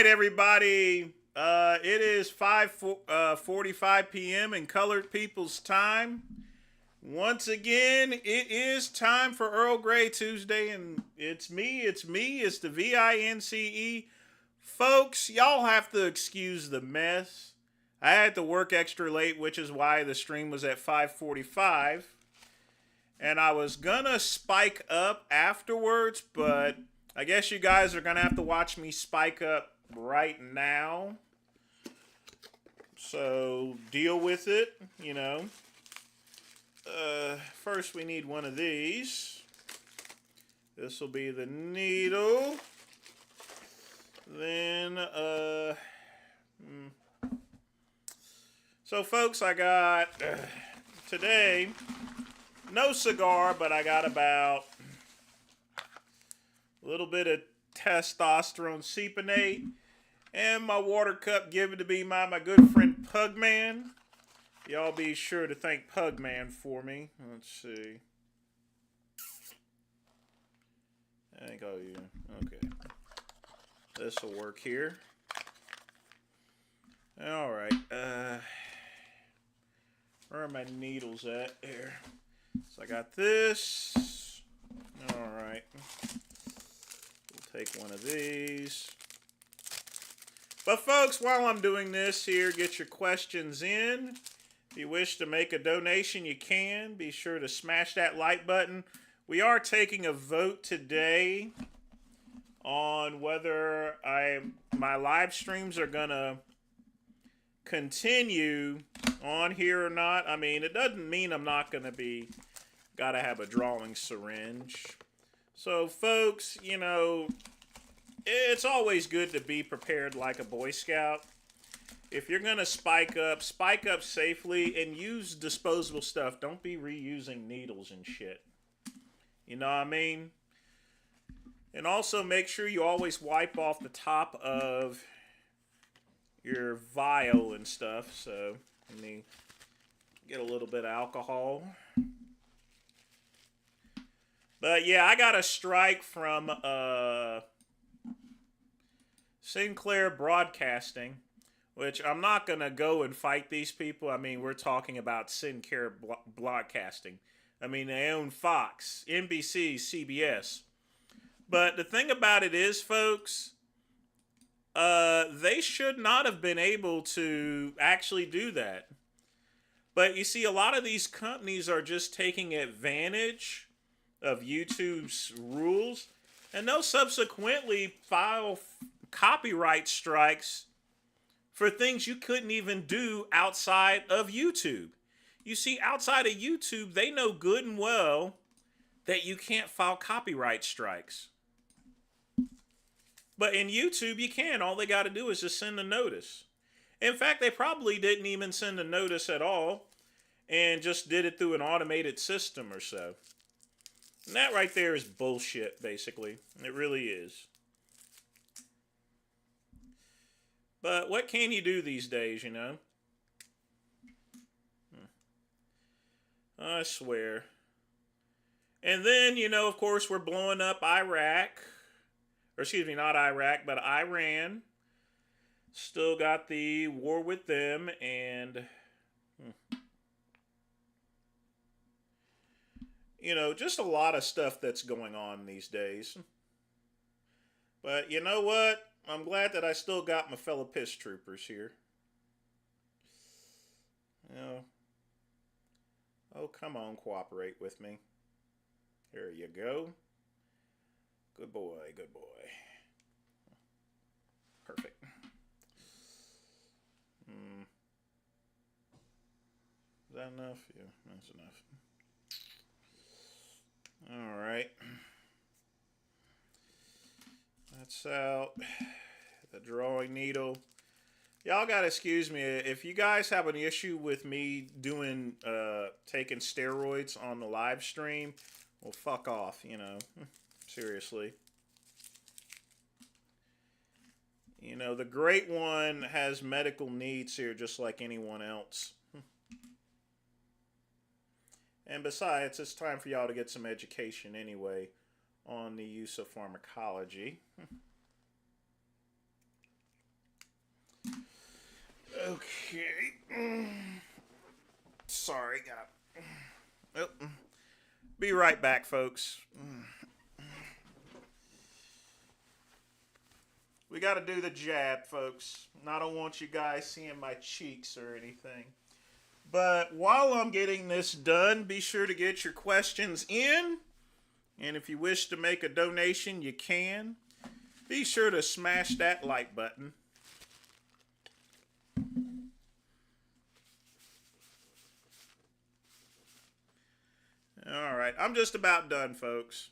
right, everybody. It is 5:45 p.m. in colored people's time. Once again, it is time for Earl Grey Tuesday, and it's me, it's the VINCE. Folks, y'all have to excuse the mess. I had to work extra late, which is why the stream was at 5:45. And I was gonna spike up afterwards, but I guess you guys are gonna have to watch me spike up right now. So deal with it, you know. First we need one of these. This will be the needle. Then, so folks, I got, today, no cigar, but I got about a little bit of testosterone saponate and my water cup given to me by my good friend Pugman. Y'all be sure to thank Pugman for me. Let's see. I think I'll use, okay. This will work here. All right. Where are my needles at? Here. So I got this. All right. We'll take one of these. But folks, while I'm doing this here, get your questions in. If you wish to make a donation, you can. Be sure to smash that like button. We are taking a vote today on whether my live streams are gonna continue on here or not. I mean, it doesn't mean I'm not gonna be gotta have a drawing syringe. So folks, you know, it's always good to be prepared like a Boy Scout. If you're gonna spike up safely and use disposable stuff. Don't be reusing needles and shit. You know what I mean? And also make sure you always wipe off the top of your vial and stuff. So let me get a little bit of alcohol. But yeah, I got a strike from Sinclair Broadcasting, which I'm not going to go and fight these people. I mean, we're talking about Sinclair Broadcasting. I mean, they own Fox, NBC, CBS. But the thing about it is, folks, they should not have been able to actually do that. But you see, a lot of these companies are just taking advantage of YouTube's rules, and they'll subsequently file copyright strikes for things you couldn't even do outside of YouTube. You see, outside of YouTube, they know good and well that you can't file copyright strikes. But in YouTube, you can. All they got to do is just send a notice. In fact, they probably didn't even send a notice at all and just did it through an automated system or so. And that right there is bullshit, basically. It really is. But what can you do these days, you know? I swear. And then, you know, of course, we're blowing up Iraq. Or excuse me, not Iraq, but Iran. Still got the war with them. And, you know, just a lot of stuff that's going on these days. But you know what? I'm glad that I still got my fellow piss troopers here. You know, oh, come on, cooperate with me. There you go. Good boy, good boy. Perfect. Is that enough? Yeah, that's enough. All right. That's out. The drawing needle. Y'all gotta excuse me if you guys have an issue with me doing taking steroids on the live stream. Well, fuck off, you know. Seriously. You know, the Great One has medical needs here just like anyone else. And besides, it's time for y'all to get some education anyway on the use of pharmacology. Okay. Sorry, got. Oh. Be right back, folks. We got to do the jab, folks. And I don't want you guys seeing my cheeks or anything. But while I'm getting this done, be sure to get your questions in. And if you wish to make a donation, you can. Be sure to smash that like button. All right, I'm just about done, folks.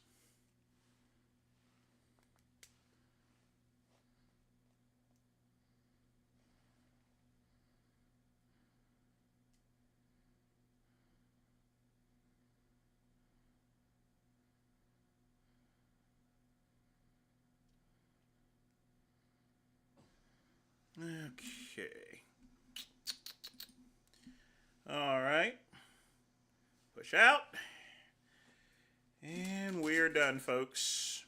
Okay. All right. Push out. And we're done, folks.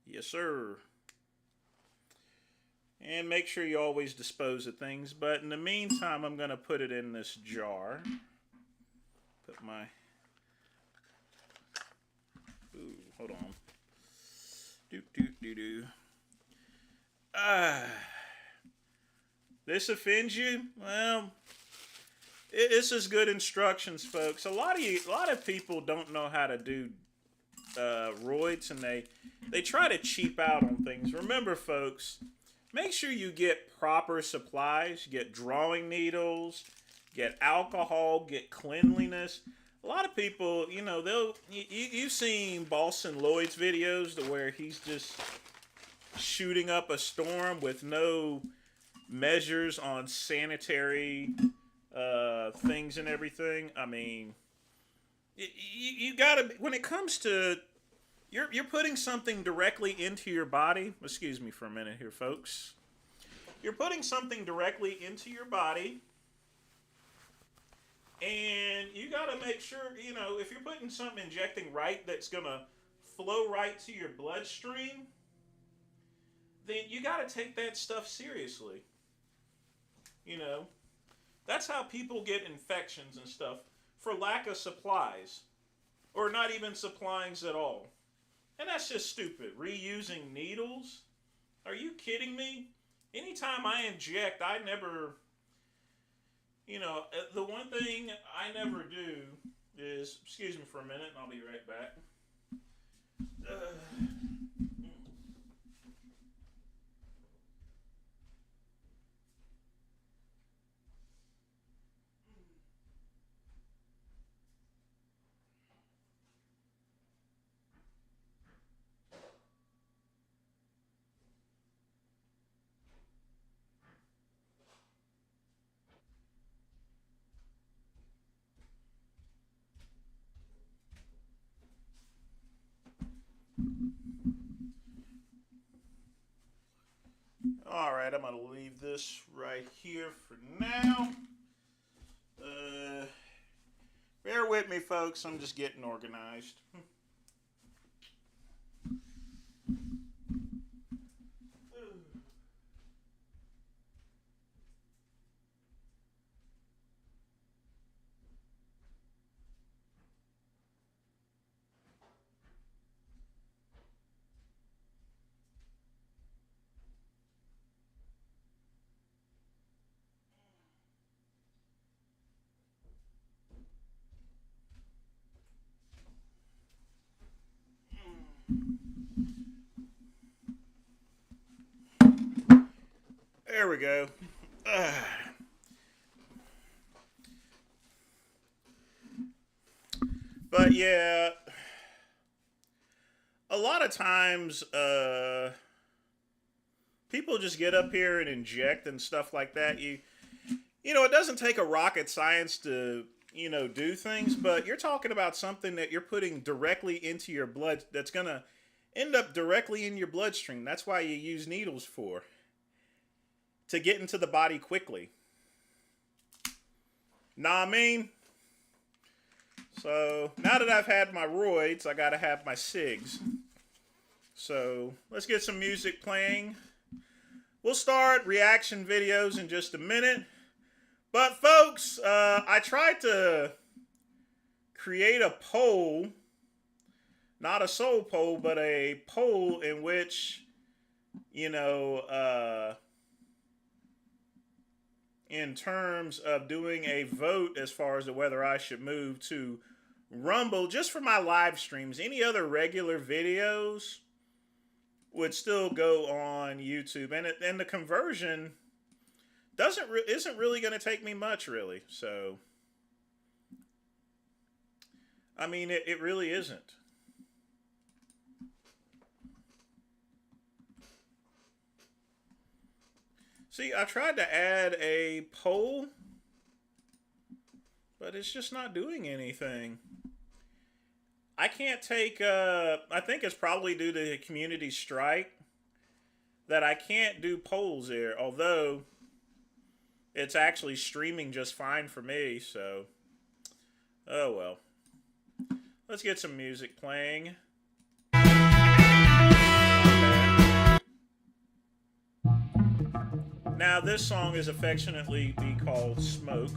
Yes, sir. And make sure you always dispose of things. But in the meantime, I'm going to put it in this jar. Put my... Ooh, hold on. Do. This offends you? Well, this is good instructions, folks. A lot of people don't know how to do roids, and they try to cheap out on things. Remember, folks, make sure you get proper supplies. Get drawing needles, get alcohol, get cleanliness. A lot of people, you've seen Boston Lloyd's videos to where he's just shooting up a storm with no measures on sanitary things and everything. I mean, you gotta, when it comes to, you're putting something directly into your body. Excuse me for a minute here, folks. You're putting something directly into your body, and you gotta make sure, if you're putting something injecting right that's gonna flow right to your bloodstream, then you got to take that stuff seriously. That's how people get infections and stuff, for lack of supplies, or not even supplies at all. And that's just stupid. Reusing needles? Are you kidding me? Anytime I inject, I never, the one thing I never do is, excuse me for a minute, and I'll be right back. All right, I'm going to leave this right here for now. Bear with me, folks. I'm just getting organized. There we go. But yeah, a lot of times people just get up here and inject and stuff like that. It doesn't take a rocket science to do things, but you're talking about something that you're putting directly into your blood that's gonna end up directly in your bloodstream. That's why you use needles for, to get into the body quickly. Know what I mean? So now that I've had my roids, I gotta have my cigs. So let's get some music playing. We'll start reaction videos in just a minute. But folks, I tried to create a poll, not a soul poll, but a poll in which, in terms of doing a vote as far as to whether I should move to Rumble, just for my live streams. Any other regular videos would still go on YouTube, and the conversion isn't really going to take me much, really. So, I mean, it really isn't. See, I tried to add a poll, but it's just not doing anything. I can't take, I think it's probably due to the community strike that I can't do polls there, although it's actually streaming just fine for me, so, oh well. Let's get some music playing. Now, this song is affectionately be called Smoke.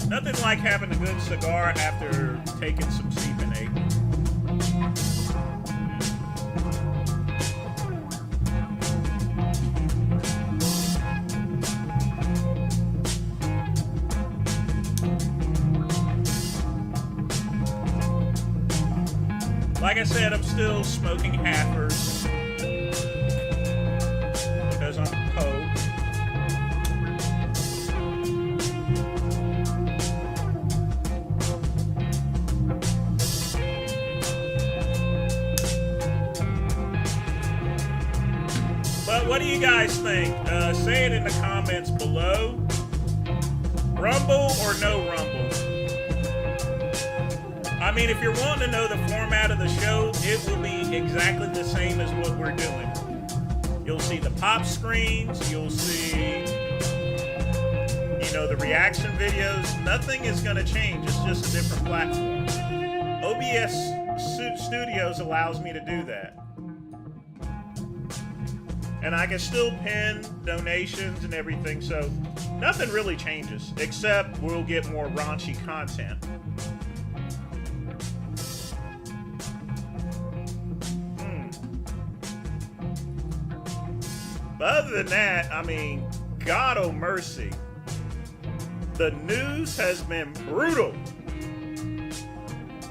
Nothing like having a good cigar after taking some Seepinate. Like I said, I'm still smoking halfers because I'm a Pope. But what do you guys think? Say it in the comments below. Rumble or no Rumble? I mean, if you're wanting to know the format of the show, it will be exactly the same as what we're doing. You'll see the pop screens. You'll see, the reaction videos. Nothing is going to change. It's just a different platform. OBS Studios allows me to do that. And I can still pin donations and everything, so nothing really changes, except we'll get more raunchy content. But other than that, I mean, God oh mercy. The news has been brutal.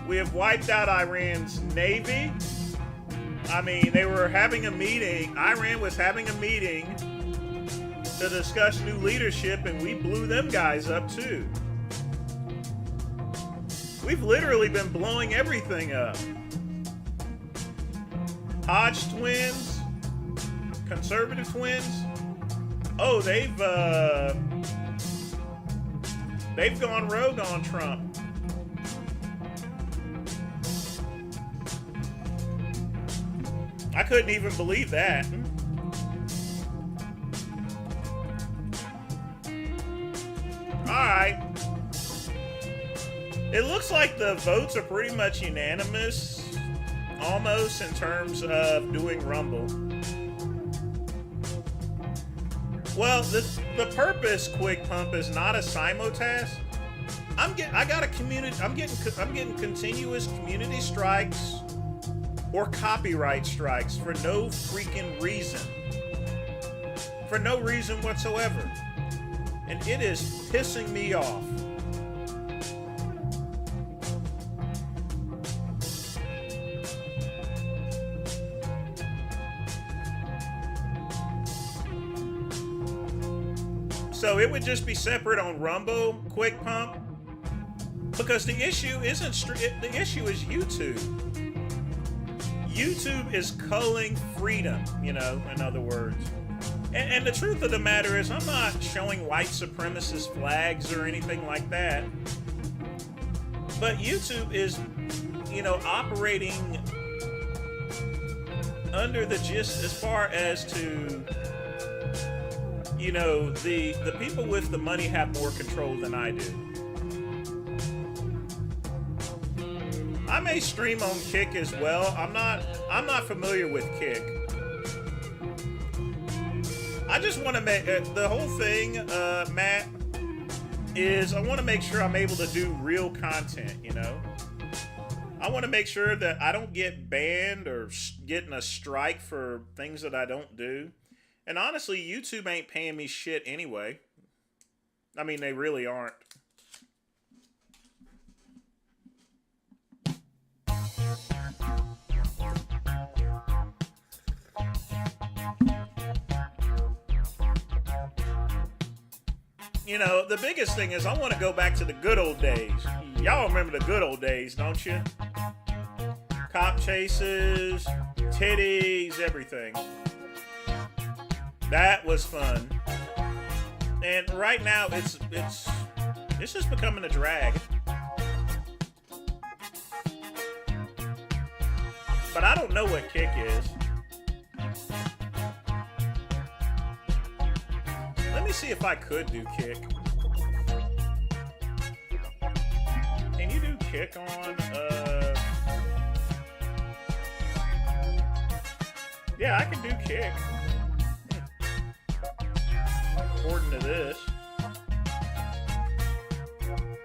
We have wiped out Iran's Navy. I mean, they were having a meeting. Iran was having a meeting to discuss new leadership, and we blew them guys up too. We've literally been blowing everything up. Hodge twins, conservative twins. Oh, they've gone rogue on Trump. I couldn't even believe that. Alright. It looks like the votes are pretty much unanimous, almost, in terms of doing Rumble. Well, the purpose, Quick Pump, is not a simultask. I'm getting continuous community strikes or copyright strikes for no freaking reason. For no reason whatsoever. And it is pissing me off. So it would just be separate on Rumble, Quick Pump, because the issue isn't the issue is YouTube. YouTube is culling freedom, in other words. And the truth of the matter is, I'm not showing white supremacist flags or anything like that. But YouTube is, operating under the gist as far as to, the people with the money have more control than I do. I may stream on Kick as well. I'm not familiar with Kick. I just want to make the whole thing, Matt, is I want to make sure I'm able to do real content, you know? I want to make sure that I don't get banned or getting a strike for things that I don't do. And honestly, YouTube ain't paying me shit anyway. I mean, they really aren't. You know, the biggest thing is I want to go back to the good old days. Y'all remember the good old days, don't you? Cop chases, titties, everything. That was fun. And right now, it's just becoming a drag. But I don't know what Kick is. Let me see if I could do Kick. Can you do Kick on, yeah, I can do Kick. According to this.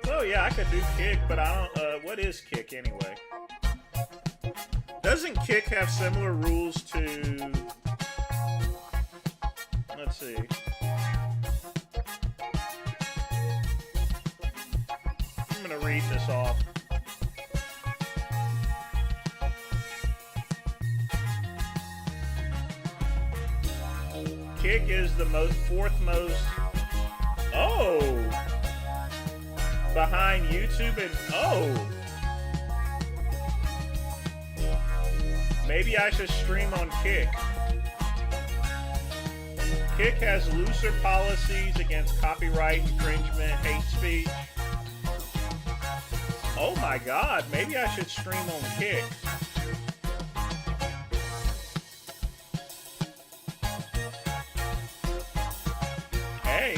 Oh yeah, I could do Kick, but I don't, what is Kick anyway? Doesn't Kick have similar rules to, let's see. I'm gonna read this off. Kick is the fourth most, behind YouTube and, maybe I should stream on Kick. Kick has looser policies against copyright infringement, hate speech. Oh my god, maybe I should stream on Kick. Hey.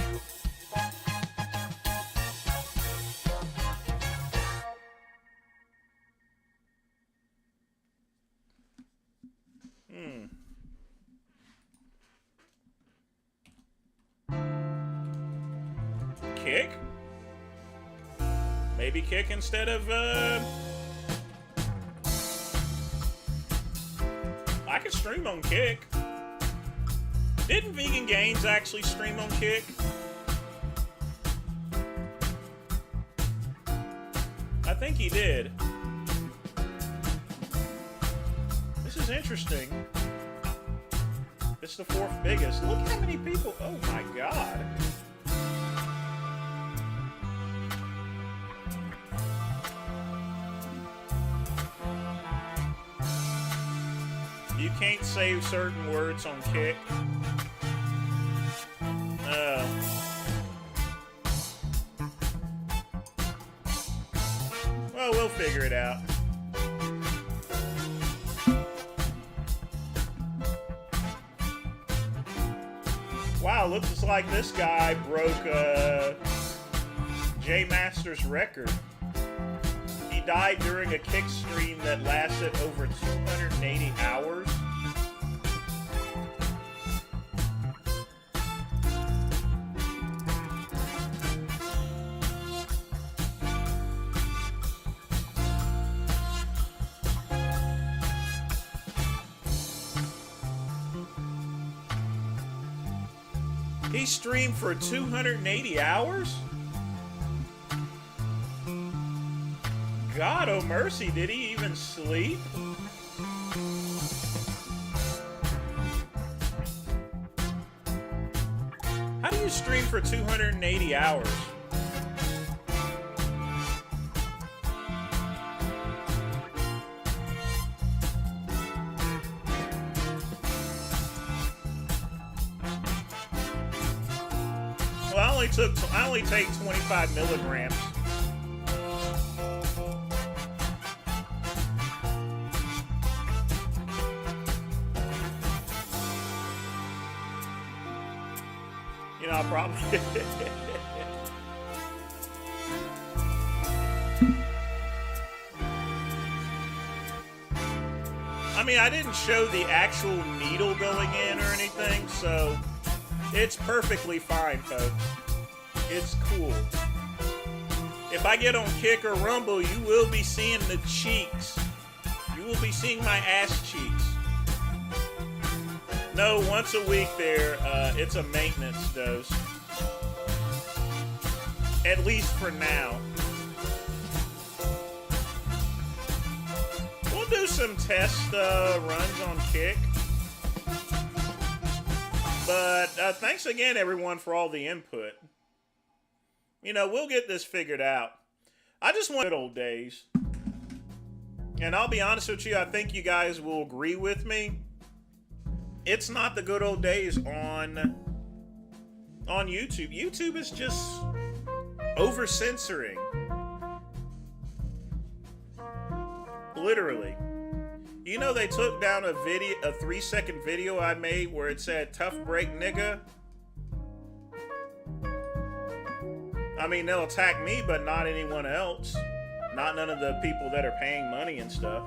Kick? Maybe Kick instead of, I could stream on Kick. Didn't Vegan Gains actually stream on Kick? I think he did. This is interesting. It's the fourth biggest. Look how many people. Oh my god. You can't say certain words on Kick. Well, we'll figure it out. Wow, looks like this guy broke J Master's record. He died during a Kick stream that lasted over 280 hours. He streamed for 280 hours? God oh mercy, did he even sleep? How do you stream for 280 hours? Well, I only take 25 milligrams. You know, I'll probably... I mean, I didn't show the actual needle going in or anything, so it's perfectly fine, folks. It's cool. If I get on Kick or Rumble, you will be seeing the cheeks. You will be seeing my ass cheeks. No, once a week there, it's a maintenance dose. At least for now. We'll do some test runs on Kick. But thanks again, everyone, for all the input. You know, we'll get this figured out. I just want good old days. And I'll be honest with you, I think you guys will agree with me. It's not the good old days on YouTube. YouTube is just over-censoring. Literally. You know, they took down a 3-second video I made where it said, "Tough break, nigga." I mean, they'll attack me, but not anyone else. Not none of the people that are paying money and stuff.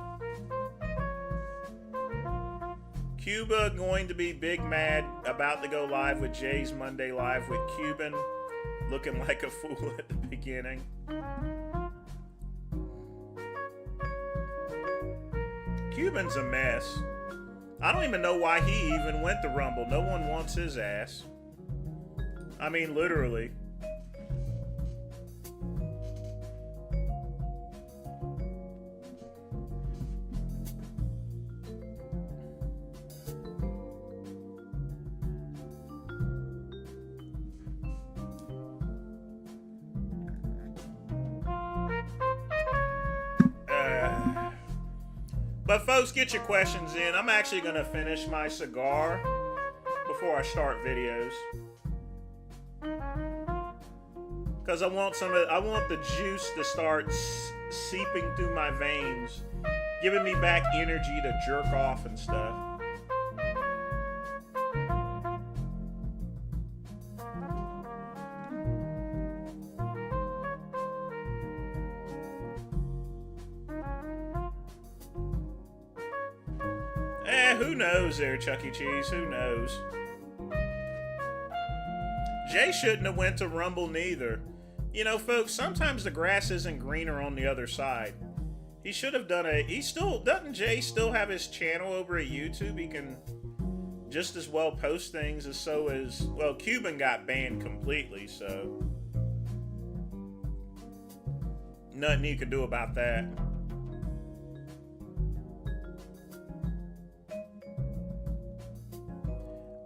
Cuba going to be big mad, about to go live with Jay's Monday Live with Cuban. Looking like a fool at the beginning. Cuban's a mess. I don't even know why he even went to Rumble. No one wants his ass. I mean, literally. But folks, get your questions in. I'm actually going to finish my cigar before I start videos. Because I want the juice to start seeping through my veins, giving me back energy to jerk off and stuff. Who knows there, Chuck E. Cheese? Who knows? Jay shouldn't have went to Rumble neither. You know, folks, sometimes the grass isn't greener on the other side. He should have done doesn't Jay still have his channel over at YouTube? He can just as well post things well, Cuban got banned completely, so nothing he could do about that.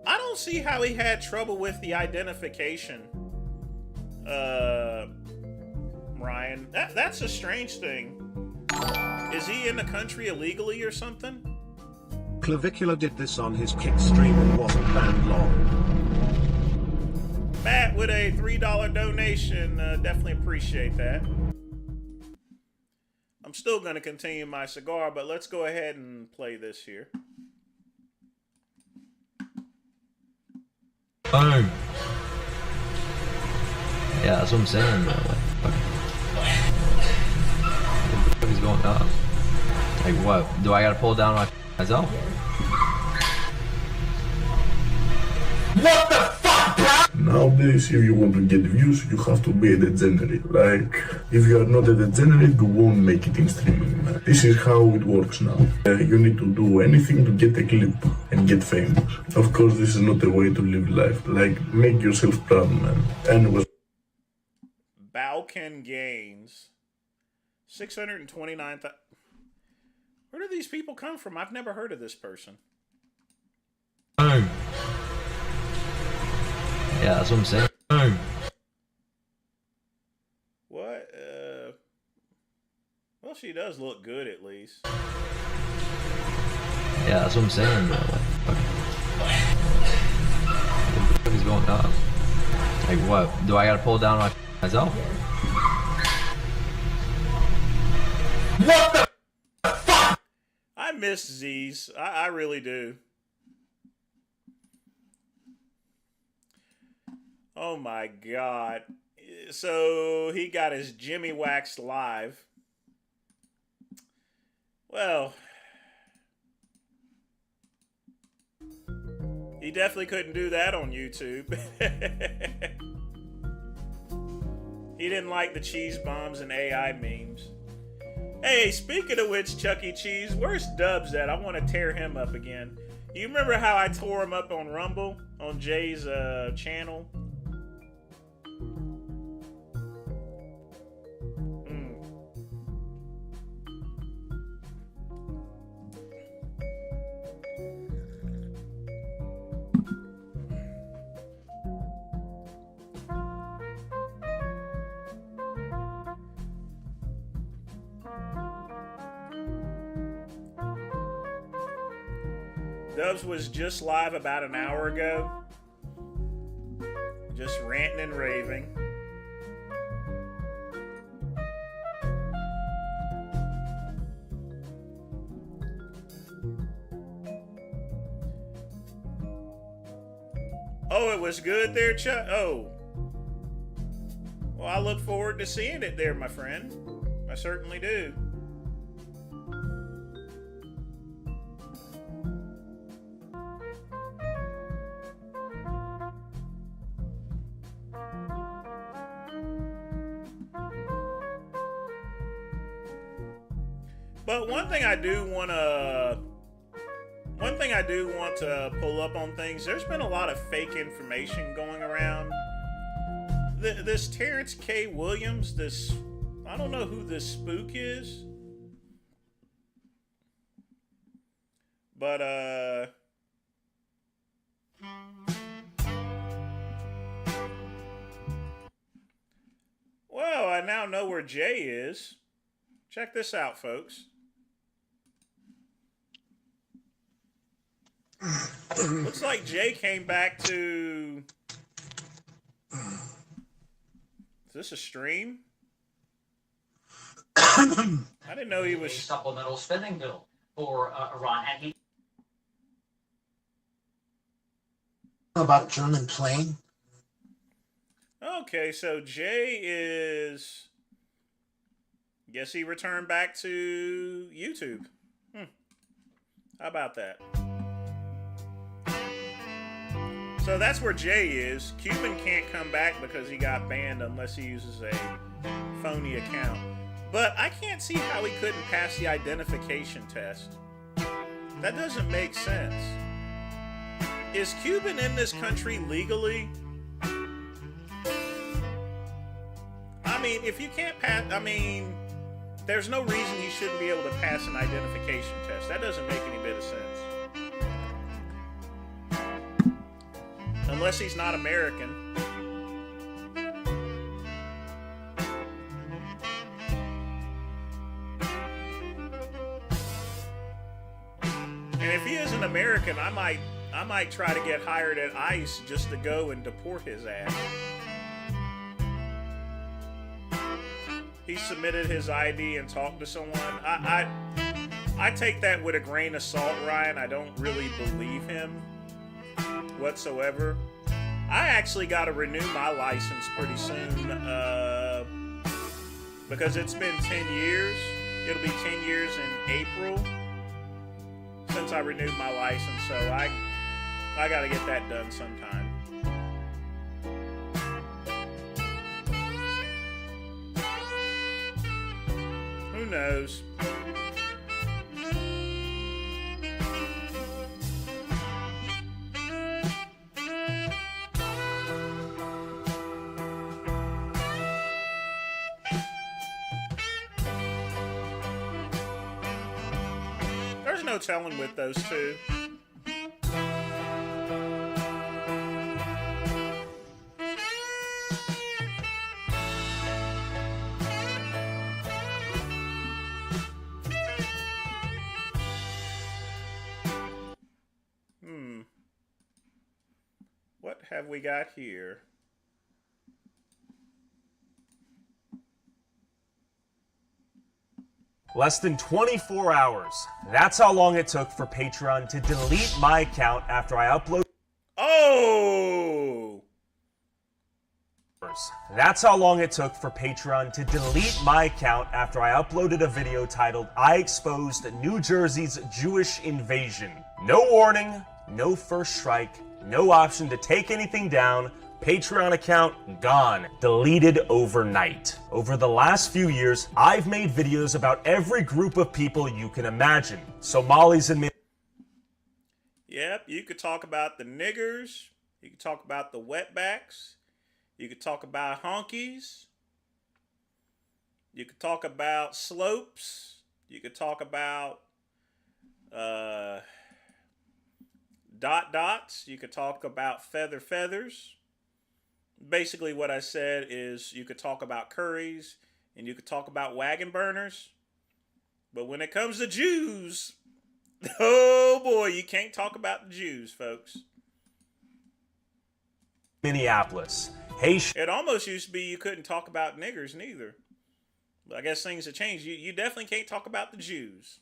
I don't see how he had trouble with the identification, Ryan. That's a strange thing. Is he in the country illegally or something? Clavicular did this on his Kick stream and wasn't banned long. Matt with a $3 donation. Definitely appreciate that. I'm still going to continue my cigar, but let's go ahead and play this here. Boom. Yeah, that's what I'm saying, man. Like, he's going up. Like, what? Do I gotta pull down myself? What the fuck, bro? Nowadays, if you want to get views, you have to be a degenerate. Like, if you are not a degenerate, you won't make it in streaming. This is how it works now. You need to do anything to get a clip and get famous. Of course, this is not a way to live life. Like, make yourself proud, man. Anyways. Balkan Games. 629,000. Where do these people come from? I've never heard of this person. Boom. Yeah, that's what I'm saying. Boom. What? Well, she does look good at least. Yeah, that's what I'm saying, man. Like, he's going up. Like, what? Do I gotta pull down myself? What the fuck? I miss Z's. I really do. Oh my God. So he got his Jimmy Wax live. Well, He definitely couldn't do that on YouTube. He didn't like the cheese bombs and AI memes. Hey, speaking of which, Chuck E. Cheese, where's Dubs at? I want to tear him up again. You remember how I tore him up on Rumble, on Jay's channel? Dubs was just live about an hour ago. Just ranting and raving. Oh, it was good there, Chuck? Oh. Well, I look forward to seeing it there, my friend. I certainly do. But one thing I do want to pull up on things. There's been a lot of fake information going around. This Terrence K. Williams, I don't know who this spook is. But well, I now know where Jay is. Check this out, folks. Looks like Jay came back to... Is this a stream? I didn't know he was... A supplemental spending bill for Iran, and he... About German plane? Okay, so Jay is... Guess he returned back to YouTube. How about that? So that's where Jay is. Cuban can't come back because he got banned unless he uses a phony account. But I can't see how he couldn't pass the identification test. That doesn't make sense. Is Cuban in this country legally? I mean, if you can't pass... I mean, there's no reason he shouldn't be able to pass an identification test. That doesn't make any bit of sense. Unless he's not American. And if he isn't American, I might try to get hired at ICE just to go and deport his ass. He submitted his ID and talked to someone. I take that with a grain of salt, Ryan. I don't really believe him whatsoever. I actually got to renew my license pretty soon because it's been 10 years. It'll be 10 years in April since I renewed my license, so I got to get that done sometime. Who knows? There's no telling with those two. What have we got here? Less than 24 hours. That's how long it took for Patreon to delete my account after I uploaded. Oh! That's how long it took for Patreon to delete my account after I uploaded a video titled "I Exposed New Jersey's Jewish Invasion." No warning, no first strike, no option to take anything down, Patreon account gone, deleted overnight. Over the last few years, I've made videos about every group of people you can imagine. Somalis and Yep, you could talk about the niggers. You could talk about the wetbacks. You could talk about honkies. You could talk about slopes. You could talk about dots. You could talk about feathers. Basically what I said is you could talk about curries and you could talk about wagon burners. But when it comes to Jews, oh boy, you can't talk about the Jews, folks. Minneapolis. Hey, It almost used to be you couldn't talk about niggers neither. But I guess things have changed. You definitely can't talk about the Jews.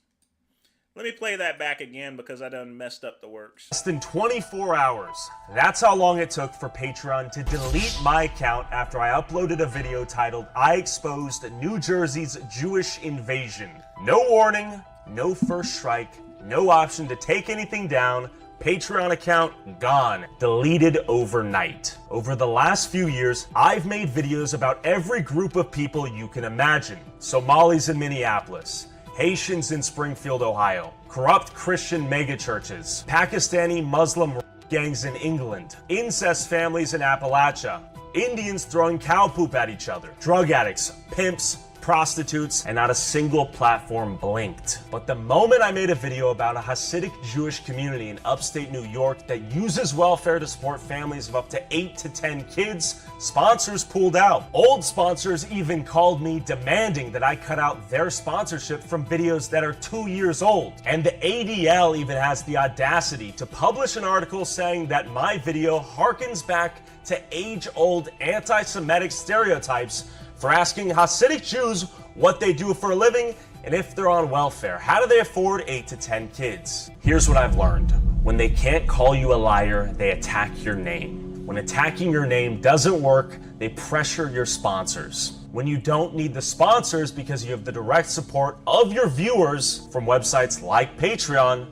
Let me play that back again because I done messed up the works. less than 24 hours. That's how long it took for Patreon to delete my account after I uploaded a video titled I Exposed New Jersey's Jewish Invasion. No warning, no first strike, no option to take anything down, Patreon account gone, deleted overnight. Over the last few years, I've made videos about every group of people you can imagine. Somalis in Minneapolis, Haitians in Springfield, Ohio, corrupt Christian megachurches, Pakistani Muslim gangs in England, incest families in Appalachia, Indians throwing cow poop at each other, drug addicts, pimps, prostitutes, and not a single platform blinked. But the moment I made a video about a Hasidic Jewish community in upstate New York that uses welfare to support families of up to 8 to 10 kids, sponsors pulled out. Old sponsors even called me demanding that I cut out their sponsorship from videos that are 2 years old. And the ADL even has the audacity to publish an article saying that my video harkens back to age-old anti-Semitic stereotypes for asking Hasidic Jews what they do for a living and if they're on welfare. How do they afford 8 to 10 kids? Here's what I've learned. When they can't call you a liar, they attack your name. When attacking your name doesn't work, they pressure your sponsors. When you don't need the sponsors because you have the direct support of your viewers from websites like Patreon,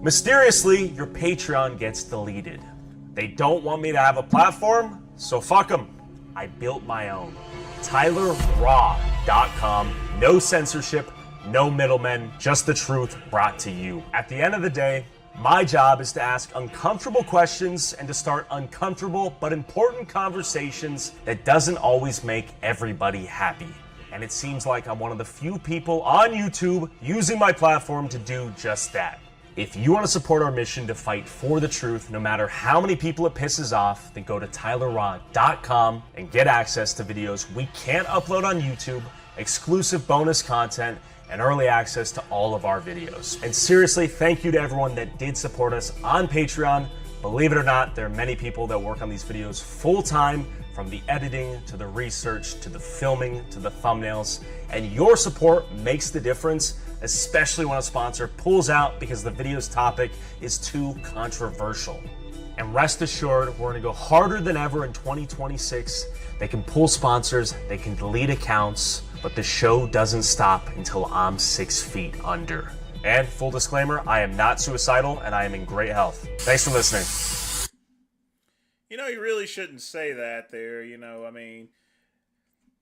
mysteriously, your Patreon gets deleted. They don't want me to have a platform, so fuck them. I built my own. TylerRaw.com. No censorship, no middlemen, just the truth brought to you. At the end of the day, my job is to ask uncomfortable questions and to start uncomfortable but important conversations that doesn't always make everybody happy. And it seems like I'm one of the few people on YouTube using my platform to do just that. If you want to support our mission to fight for the truth, no matter how many people it pisses off, then go to TylerRaw.com and get access to videos we can't upload on YouTube, exclusive bonus content, and early access to all of our videos. And seriously, thank you to everyone that did support us on Patreon. Believe it or not, there are many people that work on these videos full-time, from the editing to the research to the filming to the thumbnails, and your support makes the difference, especially when a sponsor pulls out because the video's topic is too controversial. And rest assured, we're gonna go harder than ever in 2026. They can pull sponsors, they can delete accounts, but the show doesn't stop until I'm 6 feet under. And full disclaimer, I am not suicidal and I am in great health. Thanks for listening. You know, you really shouldn't say that there. I mean,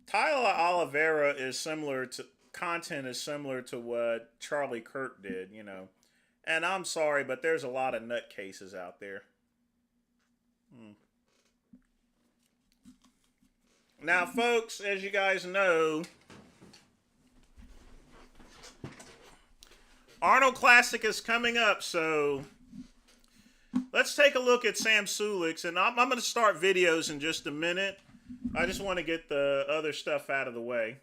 Tyler Oliveira is similar to, content is similar to what Charlie Kirk did, And I'm sorry, but there's a lot of nutcases out there. Now, folks, as you guys know, Arnold Classic is coming up, so let's take a look at Sam Sulek's, and I'm going to start videos in just a minute. I just want to get the other stuff out of the way.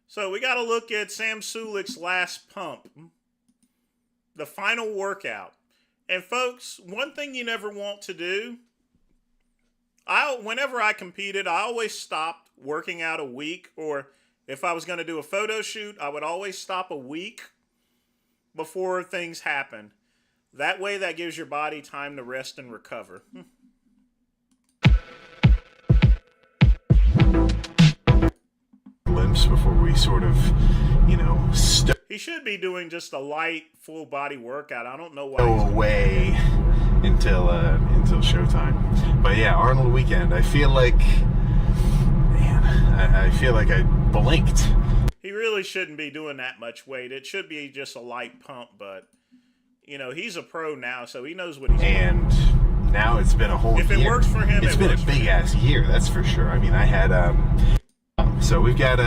So we got to look at Sam Sulek's last pump, the final workout. And folks, one thing you never want to do, whenever I competed, I always stopped working out a week, or if I was going to do a photo shoot, I would always stop a week before things happen. That way, that gives your body time to rest and recover. Glimpse before we sort of, He should be doing just a light, full body workout. I don't know why. Go away until showtime. But yeah, Arnold weekend. I feel like, man, I feel like I blinked. He really shouldn't be doing that much weight. It should be just a light pump, but you know, he's a pro now, so he knows what he's doing. And now it's been a whole If year. it works for him, it's been a big ass year, that's for sure. I mean, I had so we've got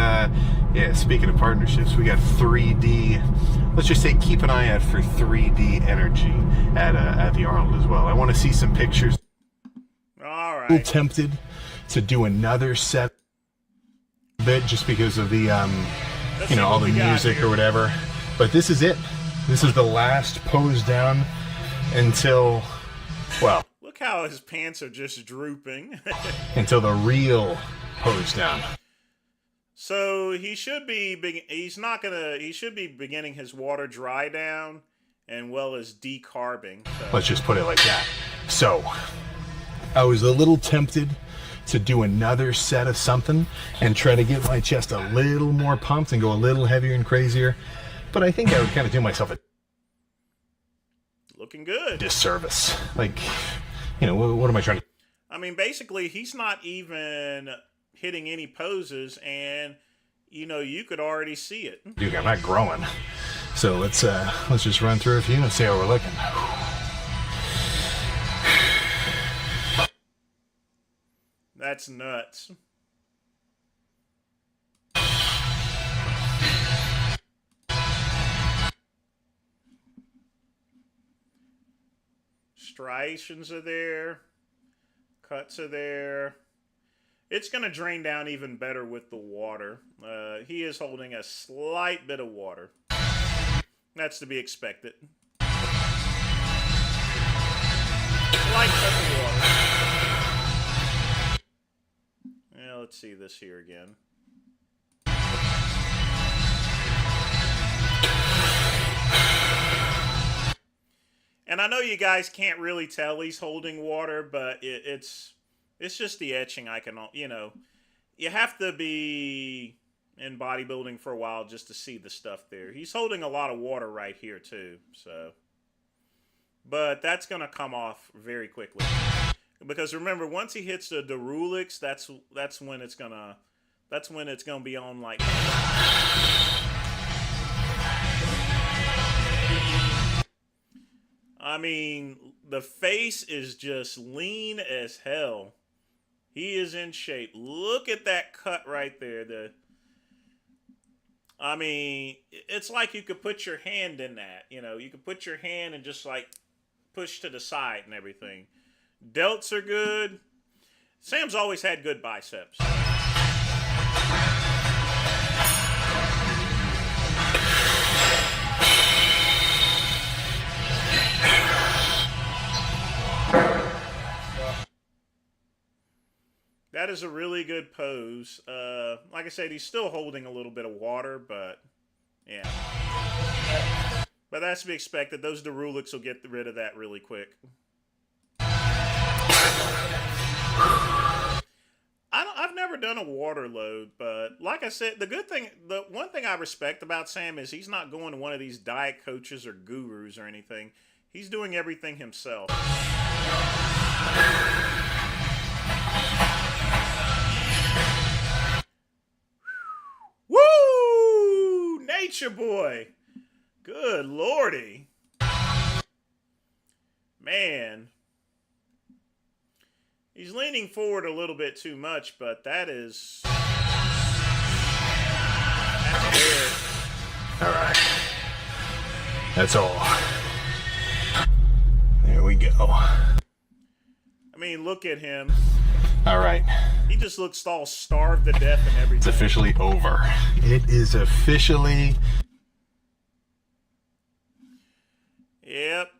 yeah, speaking of partnerships, we got 3D. Let's just say keep an eye out for 3D energy at the Arnold as well. I want to see some pictures. All right. I'm tempted to do another set bit just because of the you know, all the music or whatever. But this is it. This is the last pose down until, well, Look how his pants are just drooping. until the real pose down. So he should be, he should be beginning his water dry down and well as decarbing. So. Let's just put it like that. So I was a little tempted to do another set of something and try to get my chest a little more pumped and go a little heavier and crazier. But I think I would kind of do myself a Looking good. disservice. Like, you know, what am I trying to... I mean, basically, he's not even hitting any poses, and, you know, you could already see it. Dude, I'm not growing. So let's just run through a few and see how we're looking. That's nuts. Striations are there. Cuts are there. It's going to drain down even better with the water. He is holding a slight bit of water. That's to be expected. Slight cup of water. Yeah, let's see this here again. And I know you guys can't really tell he's holding water, but it's just the etching. I can, you know, you have to be in bodybuilding for a while just to see the stuff there. He's holding a lot of water right here too, so. But that's gonna come off very quickly because remember, once he hits the Derulix, that's when it's gonna be on like. I mean, the face is just lean as hell. He is in shape. Look at that cut right there. I mean, it's like you could put your hand in that. You know, you could put your hand and just like push to the side and everything. Delts are good. Sam's always had good biceps. That is a really good pose. Like I said, he's still holding a little bit of water, but yeah. But that's to be expected. Those Derulix will get rid of that really quick. I've never done a water load, but like I said, the one thing I respect about Sam is he's not going to one of these diet coaches or gurus or anything. He's doing everything himself. Woo! Nature boy. Good lordy. Man. He's leaning forward a little bit too much, but that's weird. All right. That's all. There we go. I mean, look at him. All right. He just looks all starved to death and everything. It's officially over. It is officially... Yep.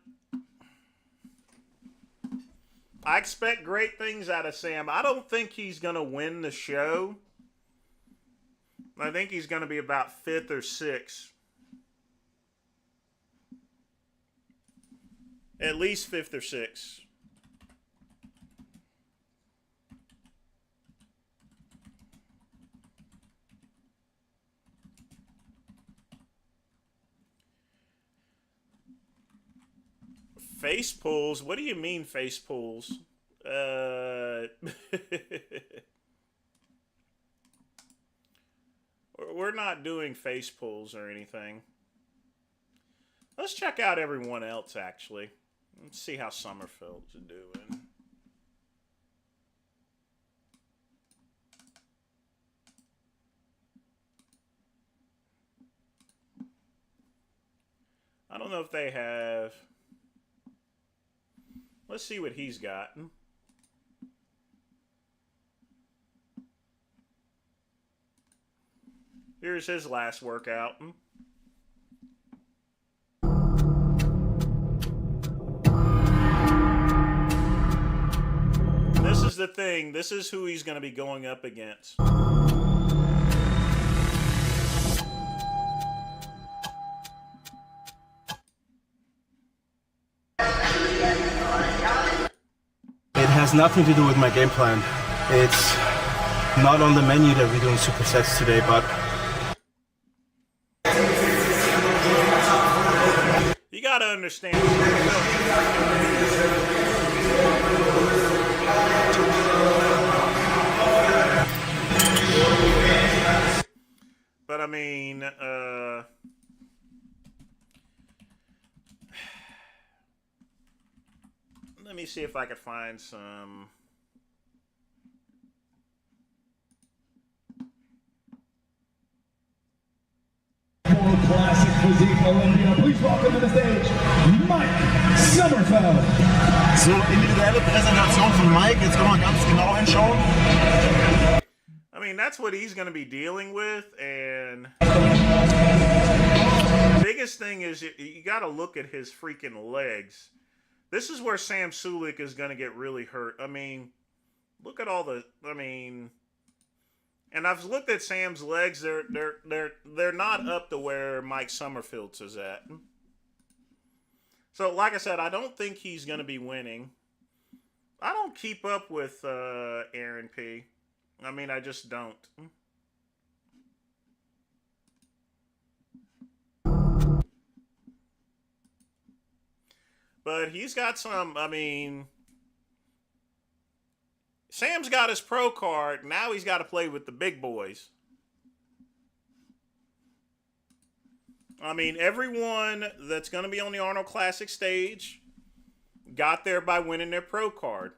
I expect great things out of Sam. I don't think he's going to win the show. I think he's going to be about 5th or 6th. At least 5th or 6th. Face pulls? What do you mean face pulls? We're not doing face pulls or anything. Let's check out everyone else, actually. Let's see how Summerfield's doing. I don't know if they have... Let's see what he's got. Here's his last workout. This is the thing. This is who he's going to be going up against. It has nothing to do with my game plan. It's not on the menu that we're doing supersets today, but you got to understand. But I mean, let me see if I could find some. Classic Physique Olympia. Please welcome to the stage, Mike Summerfeld. So, individuelle Präsentation von Mike. Jetzt können wir ganz genau hinschauen. I mean, that's what he's going to be dealing with, and the biggest thing is you got to look at his freaking legs. This is where Sam Sulek is going to get really hurt. I mean, look at all the. I mean, and I've looked at Sam's legs. They're not up to where Mike Summerfield's is at. So, like I said, I don't think he's going to be winning. I don't keep up with Aaron P. I mean, I just don't. But he's got some, I mean, Sam's got his pro card. Now he's got to play with the big boys. I mean, everyone that's going to be on the Arnold Classic stage got there by winning their pro card.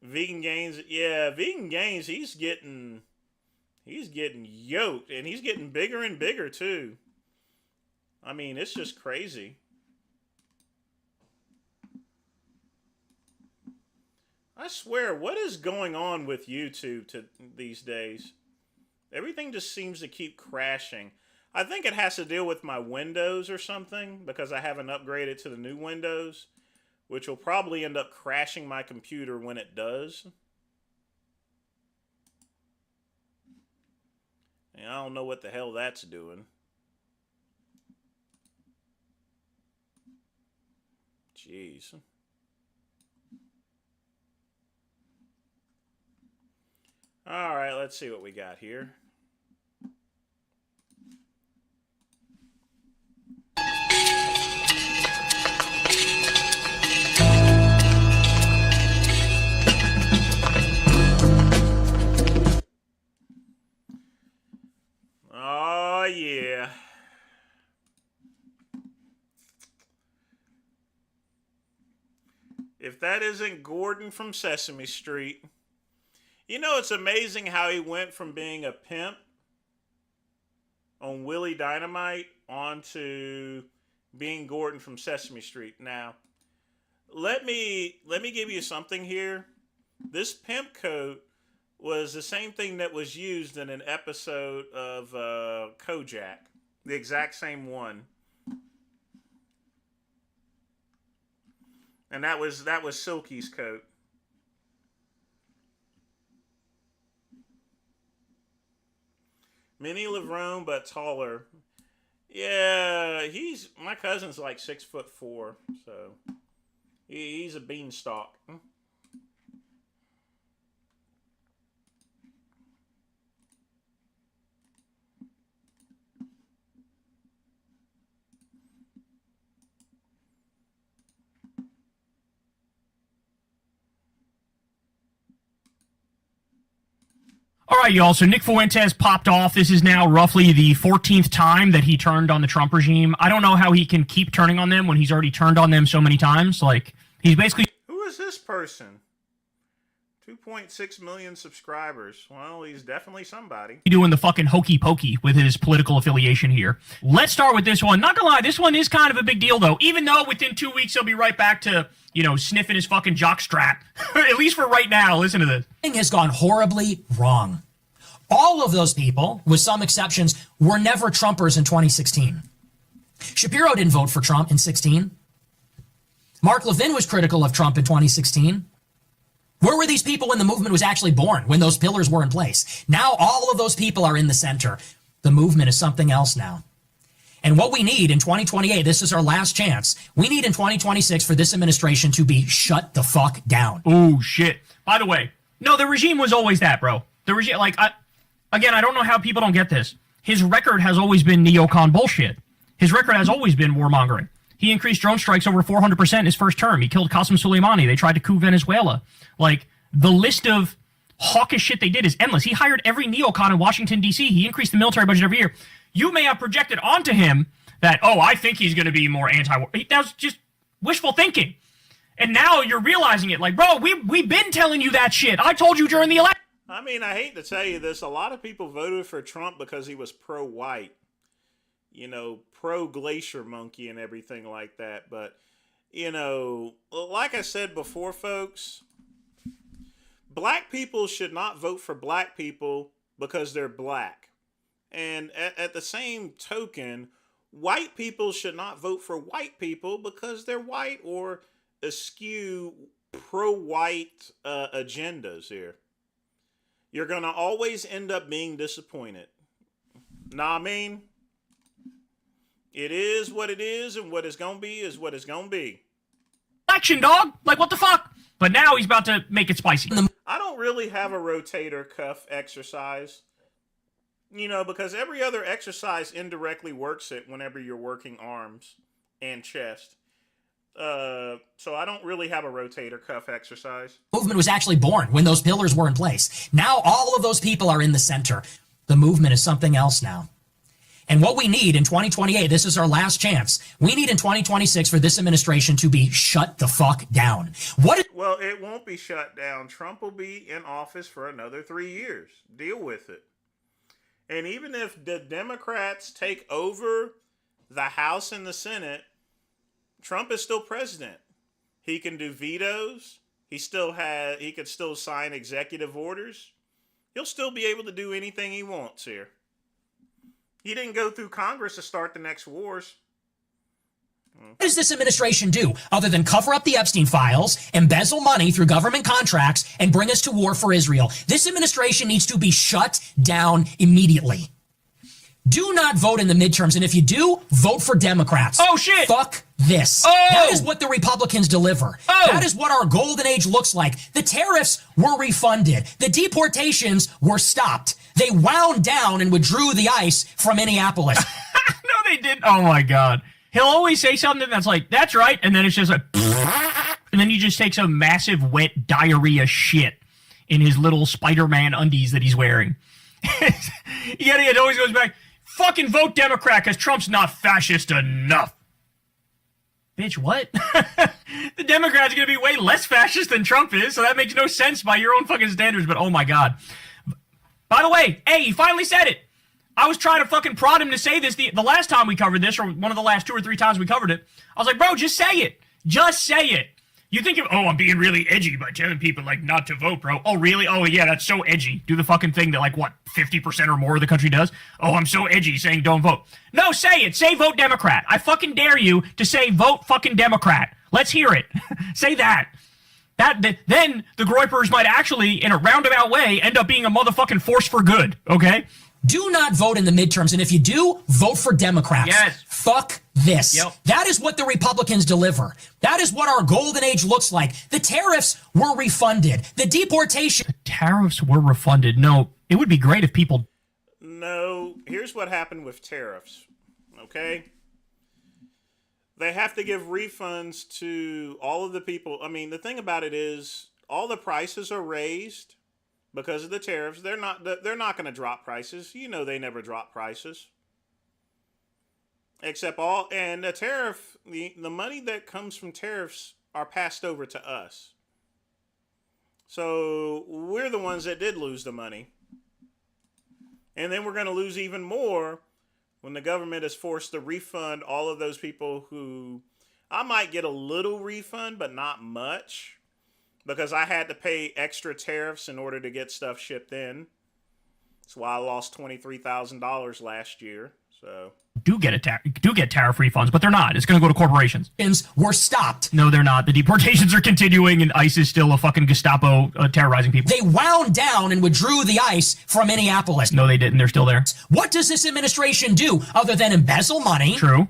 Vegan Gains, yeah, Vegan Gains, he's getting yoked, and he's getting bigger and bigger too. I mean, it's just crazy. I swear, what is going on with YouTube these days? Everything just seems to keep crashing. I think it has to deal with my Windows or something, because I haven't upgraded to the new Windows, which will probably end up crashing my computer when it does. And I don't know what the hell that's doing. Jeez. All right, let's see what we got here. Oh, yeah. If that isn't Gordon from Sesame Street. You know, it's amazing how he went from being a pimp on Willie Dynamite onto being Gordon from Sesame Street. Now, let me give you something here. This pimp coat was the same thing that was used in an episode of Kojak. The exact same one. And that was Silky's coat. Mini Levrone, but taller. Yeah, my cousin's like 6'4", so he's a beanstalk. All right, y'all. So Nick Fuentes popped off. This is now roughly the 14th time that he turned on the Trump regime. I don't know how he can keep turning on them when he's already turned on them so many times. Like, he's basically... Who is this person? 2.6 million subscribers. Well, he's definitely somebody. Doing the fucking hokey pokey with his political affiliation here. Let's start with this one. Not gonna lie, this one is kind of a big deal, though. Even though within 2 weeks he'll be right back to, you know, sniffing his fucking jock strap. At least for right now. Listen to this. Thing has gone horribly wrong. All of those people, with some exceptions, were never Trumpers in 2016. Shapiro didn't vote for Trump in 16. Mark Levin was critical of Trump in 2016. Where were these people when the movement was actually born, when those pillars were in place? Now all of those people are in the center. The movement is something else now. And what we need in 2028, this is our last chance, we need in 2026 for this administration to be shut the fuck down. Oh, shit. By the way, no, the regime was always that, bro. The regime, like, again, I don't know how people don't get this. His record has always been neocon bullshit. His record has always been warmongering. He increased drone strikes over 400% in his first term. He killed Qasem Soleimani. They tried to coup Venezuela. Like, the list of hawkish shit they did is endless. He hired every neocon in Washington, D.C. He increased the military budget every year. You may have projected onto him that, oh, I think he's going to be more anti-war. That was just wishful thinking. And now you're realizing it. Like, bro, we've been telling you that shit. I told you during the election. I mean, I hate to tell you this. A lot of people voted for Trump because he was pro-white. You know, pro-glacier monkey and everything like that. But, you know, like I said before, folks, black people should not vote for black people because they're black. And at the same token, white people should not vote for white people because they're white or eschew pro-white agendas here. You're going to always end up being disappointed. Nah, I mean, it is what it is, and what it's going to be is what it's going to be. Election, dog. Like, what the fuck? But now he's about to make it spicy. I don't really have a rotator cuff exercise, you know, because every other exercise indirectly works it whenever you're working arms and chest. So I don't really have a rotator cuff exercise. Movement was actually born when those pillars were in place. Now all of those people are in the center. The movement is something else now. And what we need in 2028, this is our last chance. We need in 2026 for this administration to be shut the fuck down. Well, it won't be shut down. Trump will be in office for another 3 years. Deal with it. And even if the Democrats take over the House and the Senate, Trump is still president. He can do vetoes. He could still sign executive orders. He'll still be able to do anything he wants here. He didn't go through Congress to start the next wars. What does this administration do other than cover up the Epstein files, embezzle money through government contracts, and bring us to war for Israel? This administration needs to be shut down immediately. Do not vote in the midterms, and if you do, vote for Democrats. Oh, shit! Fuck this. Oh! That is what the Republicans deliver. Oh! That is what our golden age looks like. The tariffs were refunded. The deportations were stopped. They wound down and withdrew the ice from Minneapolis. No, they didn't. Oh, my God. He'll always say something that's like, that's right, and then it's just like, and then he just takes a massive wet diarrhea shit in his little Spider-Man undies that he's wearing. Yet it always goes back, fucking vote Democrat because Trump's not fascist enough. Bitch, what? The Democrats are going to be way less fascist than Trump is, so that makes no sense by your own fucking standards, but oh my God. By the way, hey, he finally said it. I was trying to fucking prod him to say this the last time we covered this, or one of the last 2 or 3 times we covered it. I was like, bro, just say it. Just say it. You think, I'm being really edgy by telling people, like, not to vote, bro. Oh, really? Oh, yeah, that's so edgy. Do the fucking thing that, like, what, 50% or more of the country does? Oh, I'm so edgy saying don't vote. No, say it. Say vote Democrat. I fucking dare you to say vote fucking Democrat. Let's hear it. Say that. Then the Groypers might actually, in a roundabout way, end up being a motherfucking force for good, okay? Do not vote in the midterms, and if you do, vote for Democrats. Yes. Fuck this. Yep. That is what the Republicans deliver. That is what our golden age looks like. The tariffs were refunded. The deportation... The tariffs were refunded. No, it would be great if people... No, here's what happened with tariffs, okay? They have to give refunds to all of the people. I mean, the thing about it is, all the prices are raised, because of the tariffs. They're not going to drop prices. You know, they never drop prices. Except and the tariff, the money that comes from tariffs are passed over to us. So we're the ones that did lose the money. And then we're going to lose even more when the government is forced to refund all of those people who, I might get a little refund, but not much, because I had to pay extra tariffs in order to get stuff shipped in. That's why I lost $23,000 last year. So do get tariff refunds, but they're not. It's going to go to corporations. Were stopped. No, they're not. The deportations are continuing, and ICE is still a fucking Gestapo terrorizing people. They wound down and withdrew the ICE from Minneapolis. No, they didn't. They're still there. What does this administration do other than embezzle money? True.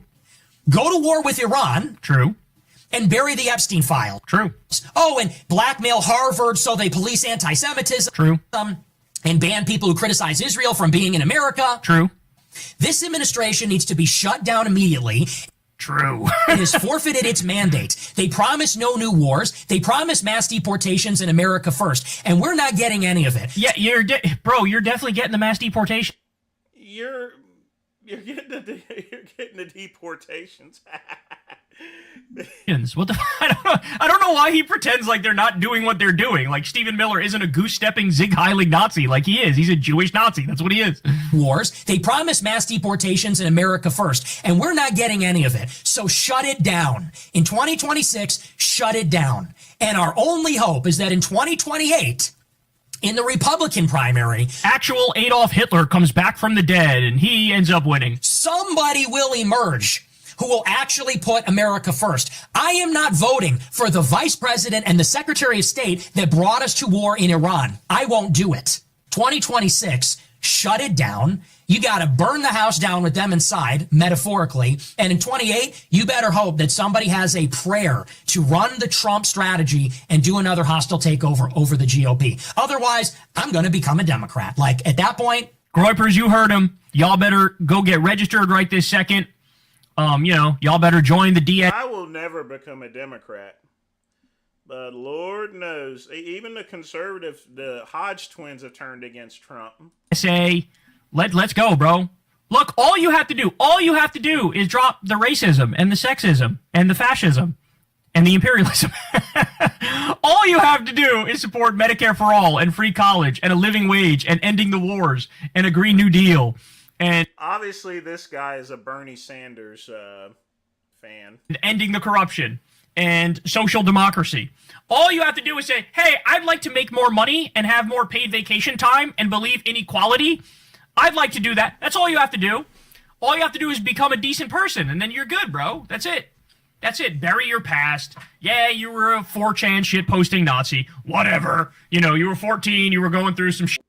Go to war with Iran. True. And bury the Epstein file. True. Oh, and blackmail Harvard so they police anti-Semitism. True. And ban people who criticize Israel from being in America. True. This administration needs to be shut down immediately. True. It has forfeited its mandate. They promise no new wars. They promise mass deportations in America first. And we're not getting any of it. Yeah, you're definitely getting the mass deportation. You're getting the deportations. What the? I don't know why he pretends like they're not doing what they're doing. Like Stephen Miller isn't a goose-stepping, zig-heiling Nazi like he is. He's a Jewish Nazi. That's what he is. Wars. They promise mass deportations in America first, and we're not getting any of it. So shut it down. In 2026, shut it down. And our only hope is that in 2028, in the Republican primary, actual Adolf Hitler comes back from the dead, and he ends up winning. Somebody will emerge who will actually put America first. I am not voting for the vice president and the secretary of state that brought us to war in Iran. I won't do it. 2026, shut it down. You got to burn the house down with them inside, metaphorically. And in 28, you better hope that somebody has a prayer to run the Trump strategy and do another hostile takeover over the GOP. Otherwise, I'm going to become a Democrat. Like, at that point... Groypers, you heard him. Y'all better go get registered right this second. Y'all better join the DS. I will never become a Democrat. But Lord knows, even the conservative, the Hodge twins have turned against Trump. Say, let's go, bro. Look, all you have to do is drop the racism and the sexism and the fascism and the imperialism. All you have to do is support Medicare for all and free college and a living wage and ending the wars and a Green New Deal. And obviously, this guy is a Bernie Sanders fan. Ending the corruption and social democracy. All you have to do is say, hey, I'd like to make more money and have more paid vacation time and believe in equality. I'd like to do that. That's all you have to do. All you have to do is become a decent person, and then you're good, bro. That's it. That's it. Bury your past. Yeah, you were a 4chan shit-posting Nazi. Whatever. You were 14, you were going through some shit.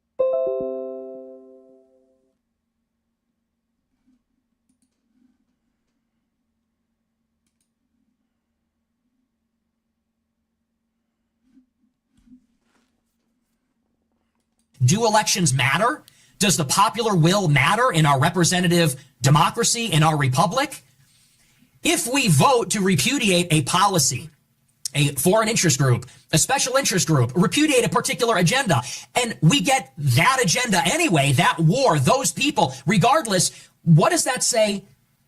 Do elections matter? Does the popular will matter in our representative democracy, in our republic? If we vote to repudiate a policy, a foreign interest group, a special interest group, repudiate a particular agenda, and we get that agenda anyway, that war, those people, regardless, what does that say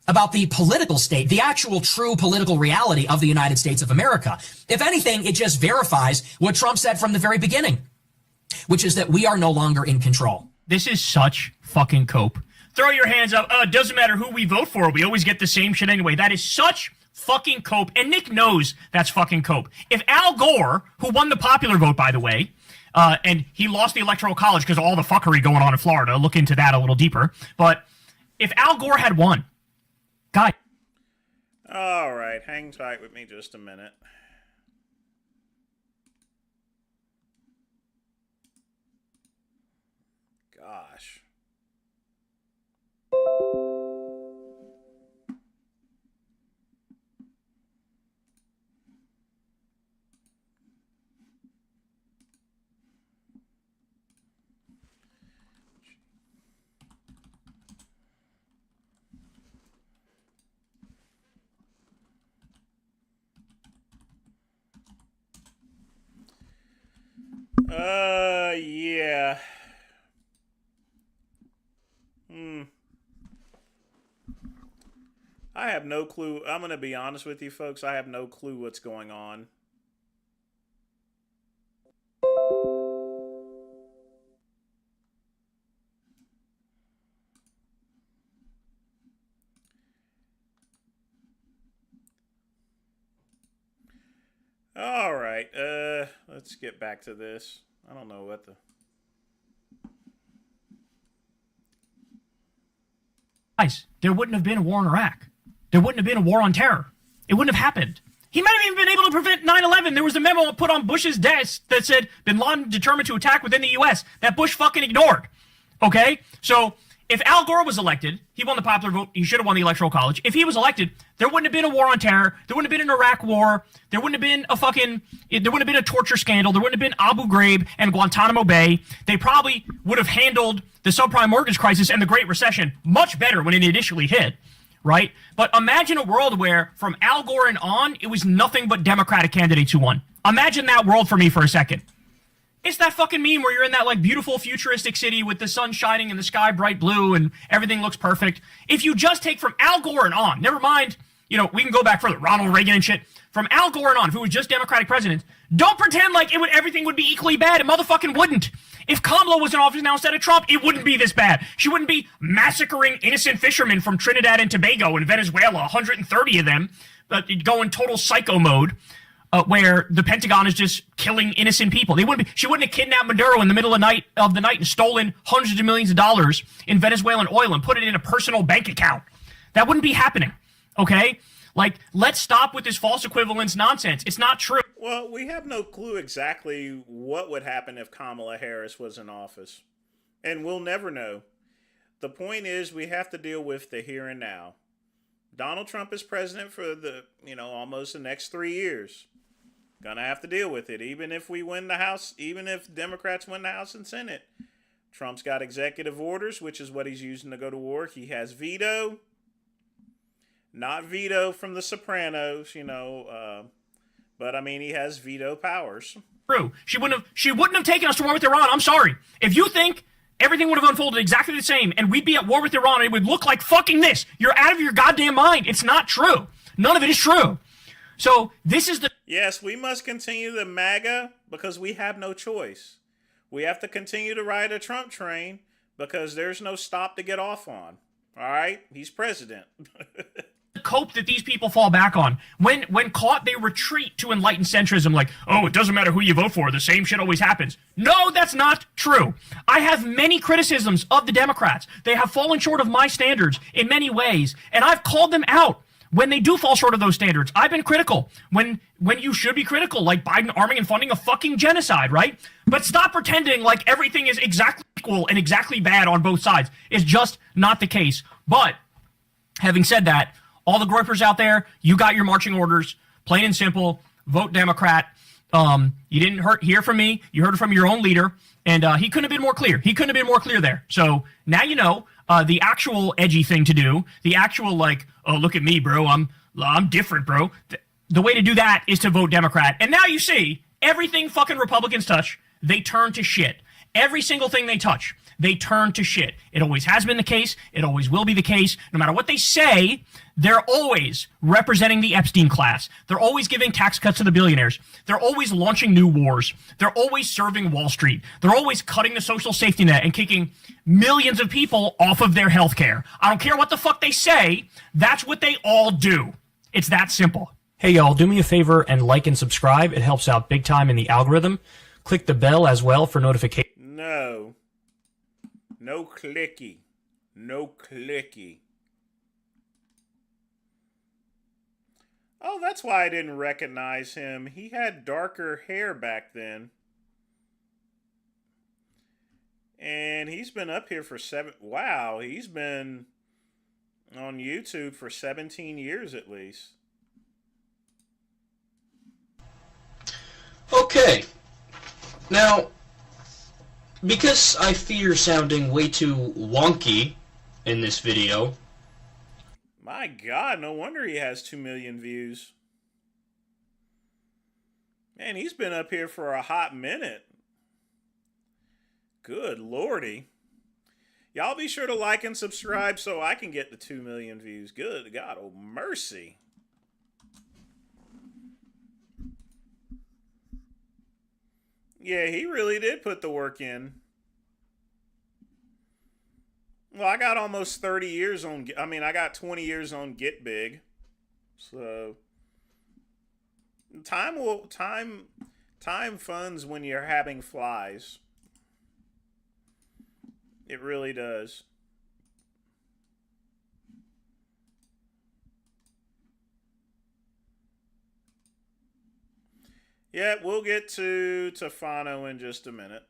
about the political state, the actual true political reality of the United States of America? If anything, it just verifies what Trump said from the very beginning, which is that we are no longer in control. This is such fucking cope. Throw your hands up. It doesn't matter who we vote for. We always get the same shit anyway. That is such fucking cope. And Nick knows that's fucking cope. If Al Gore, who won the popular vote, by the way, and he lost the Electoral College because of all the fuckery going on in Florida, look into that a little deeper. But if Al Gore had won, guy. All right, hang tight with me just a minute. Gosh. Yeah. I have no clue. I'm going to be honest with you, folks. I have no clue what's going on. All right. Let's get back to this. I don't know what the... Guys, there wouldn't have been a war in Iraq. There wouldn't have been a war on terror. It wouldn't have happened. He might have even been able to prevent 9/11. There was a memo put on Bush's desk that said Bin Laden determined to attack within the U.S. that Bush fucking ignored. Okay? So, if Al Gore was elected, he won the popular vote, he should have won the Electoral College. If he was elected, there wouldn't have been a war on terror. There wouldn't have been an Iraq war. There wouldn't have been there wouldn't have been a torture scandal. There wouldn't have been Abu Ghraib and Guantanamo Bay. They probably would have handled the subprime mortgage crisis and the Great Recession much better when it initially hit, right? But imagine a world where, from Al Gore and on, it was nothing but Democratic candidates who won. Imagine that world for me for a second. It's that fucking meme where you're in that like beautiful futuristic city with the sun shining and the sky bright blue and everything looks perfect. If you just take from Al Gore and on, never mind, you know, we can go back further, Ronald Reagan and shit. From Al Gore and on, if it was just Democratic presidents, don't pretend like everything would be equally bad. It motherfucking wouldn't. If Kamala was in office now instead of Trump, it wouldn't be this bad. She wouldn't be massacring innocent fishermen from Trinidad and Tobago and Venezuela, 130 of them, going total psycho mode. Where the Pentagon is just killing innocent people. She wouldn't have kidnapped Maduro in the middle of the night and stolen hundreds of millions of dollars in Venezuelan oil and put it in a personal bank account. That wouldn't be happening, okay? Like, let's stop with this false equivalence nonsense. It's not true. Well, we have no clue exactly what would happen if Kamala Harris was in office. And we'll never know. The point is, we have to deal with the here and now. Donald Trump is president for almost the next 3 years. Gonna have to deal with it, even if we win the House, even if Democrats win the House and Senate. Trump's got executive orders, which is what he's using to go to war. He has veto. Not veto from The Sopranos, but I mean, he has veto powers. True. She wouldn't have taken us to war with Iran. I'm sorry. If you think everything would have unfolded exactly the same and we'd be at war with Iran and it would look like fucking this, you're out of your goddamn mind. It's not true. None of it is true. So this is the... Yes, we must continue the MAGA because we have no choice. We have to continue to ride a Trump train because there's no stop to get off on. All right? He's president. Cope that these people fall back on. When caught, they retreat to enlightened centrism like, oh, it doesn't matter who you vote for. The same shit always happens. No, that's not true. I have many criticisms of the Democrats. They have fallen short of my standards in many ways, and I've called them out. When they do fall short of those standards, I've been critical. When you should be critical, like Biden arming and funding a fucking genocide, right? But stop pretending like everything is exactly equal and exactly bad on both sides. It's just not the case. But having said that, all the groypers out there, you got your marching orders. Plain and simple, vote Democrat. You didn't hear from me. You heard from your own leader. And he couldn't have been more clear. He couldn't have been more clear there. So now you know the actual edgy thing to do, the actual like, oh, look at me, bro. I'm different, bro. The way to do that is to vote Democrat. And now you see everything fucking Republicans touch, they turn to shit. Every single thing they touch, they turn to shit. It always has been the case. It always will be the case. No matter what they say, they're always representing the Epstein class. They're always giving tax cuts to the billionaires. They're always launching new wars. They're always serving Wall Street. They're always cutting the social safety net and kicking millions of people off of their health care. I don't care what the fuck they say. That's what they all do. It's that simple. Hey, y'all, do me a favor and like and subscribe. It helps out big time in the algorithm. Click the bell as well for notifications. No. No clicky. No clicky. Oh, that's why I didn't recognize him. He had darker hair back then. And he's been up here for Wow, he's been on YouTube for 17 years at least. Okay. Now, because I fear sounding way too wonky in this video... My God, no wonder he has 2 million views. Man, he's been up here for a hot minute. Good lordy. Y'all be sure to like and subscribe so I can get the 2 million views. Good God, oh mercy. Yeah, he really did put the work in. Well, I got almost 30 years on, I got 20 years on Get Big. So time funds when you're having flies. It really does. Yeah, we'll get to Tefano in just a minute.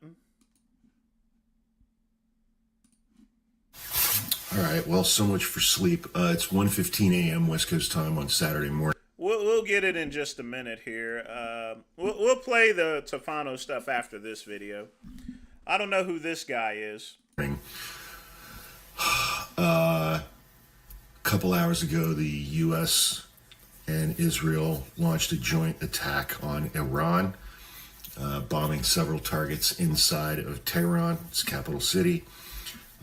All right, well, so much for sleep. It's 1:15 a.m. West Coast time on Saturday morning. We'll get it in just a minute here. We'll play the Tefano stuff after this video. I don't know who this guy is. A couple hours ago, the U.S. and Israel launched a joint attack on Iran, bombing several targets inside of Tehran, its capital city.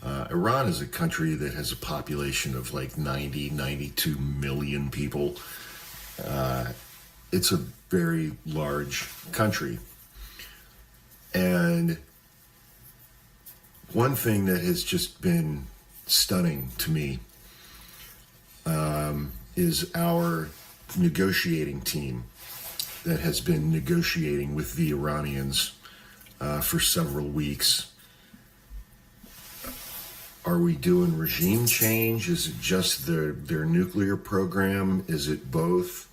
Iran is a country that has a population of like 92 million people. It's a very large country. And one thing that has just been stunning to me is our negotiating team that has been negotiating with the Iranians for several weeks. Are we doing regime change? Is it just their nuclear program? Is it both?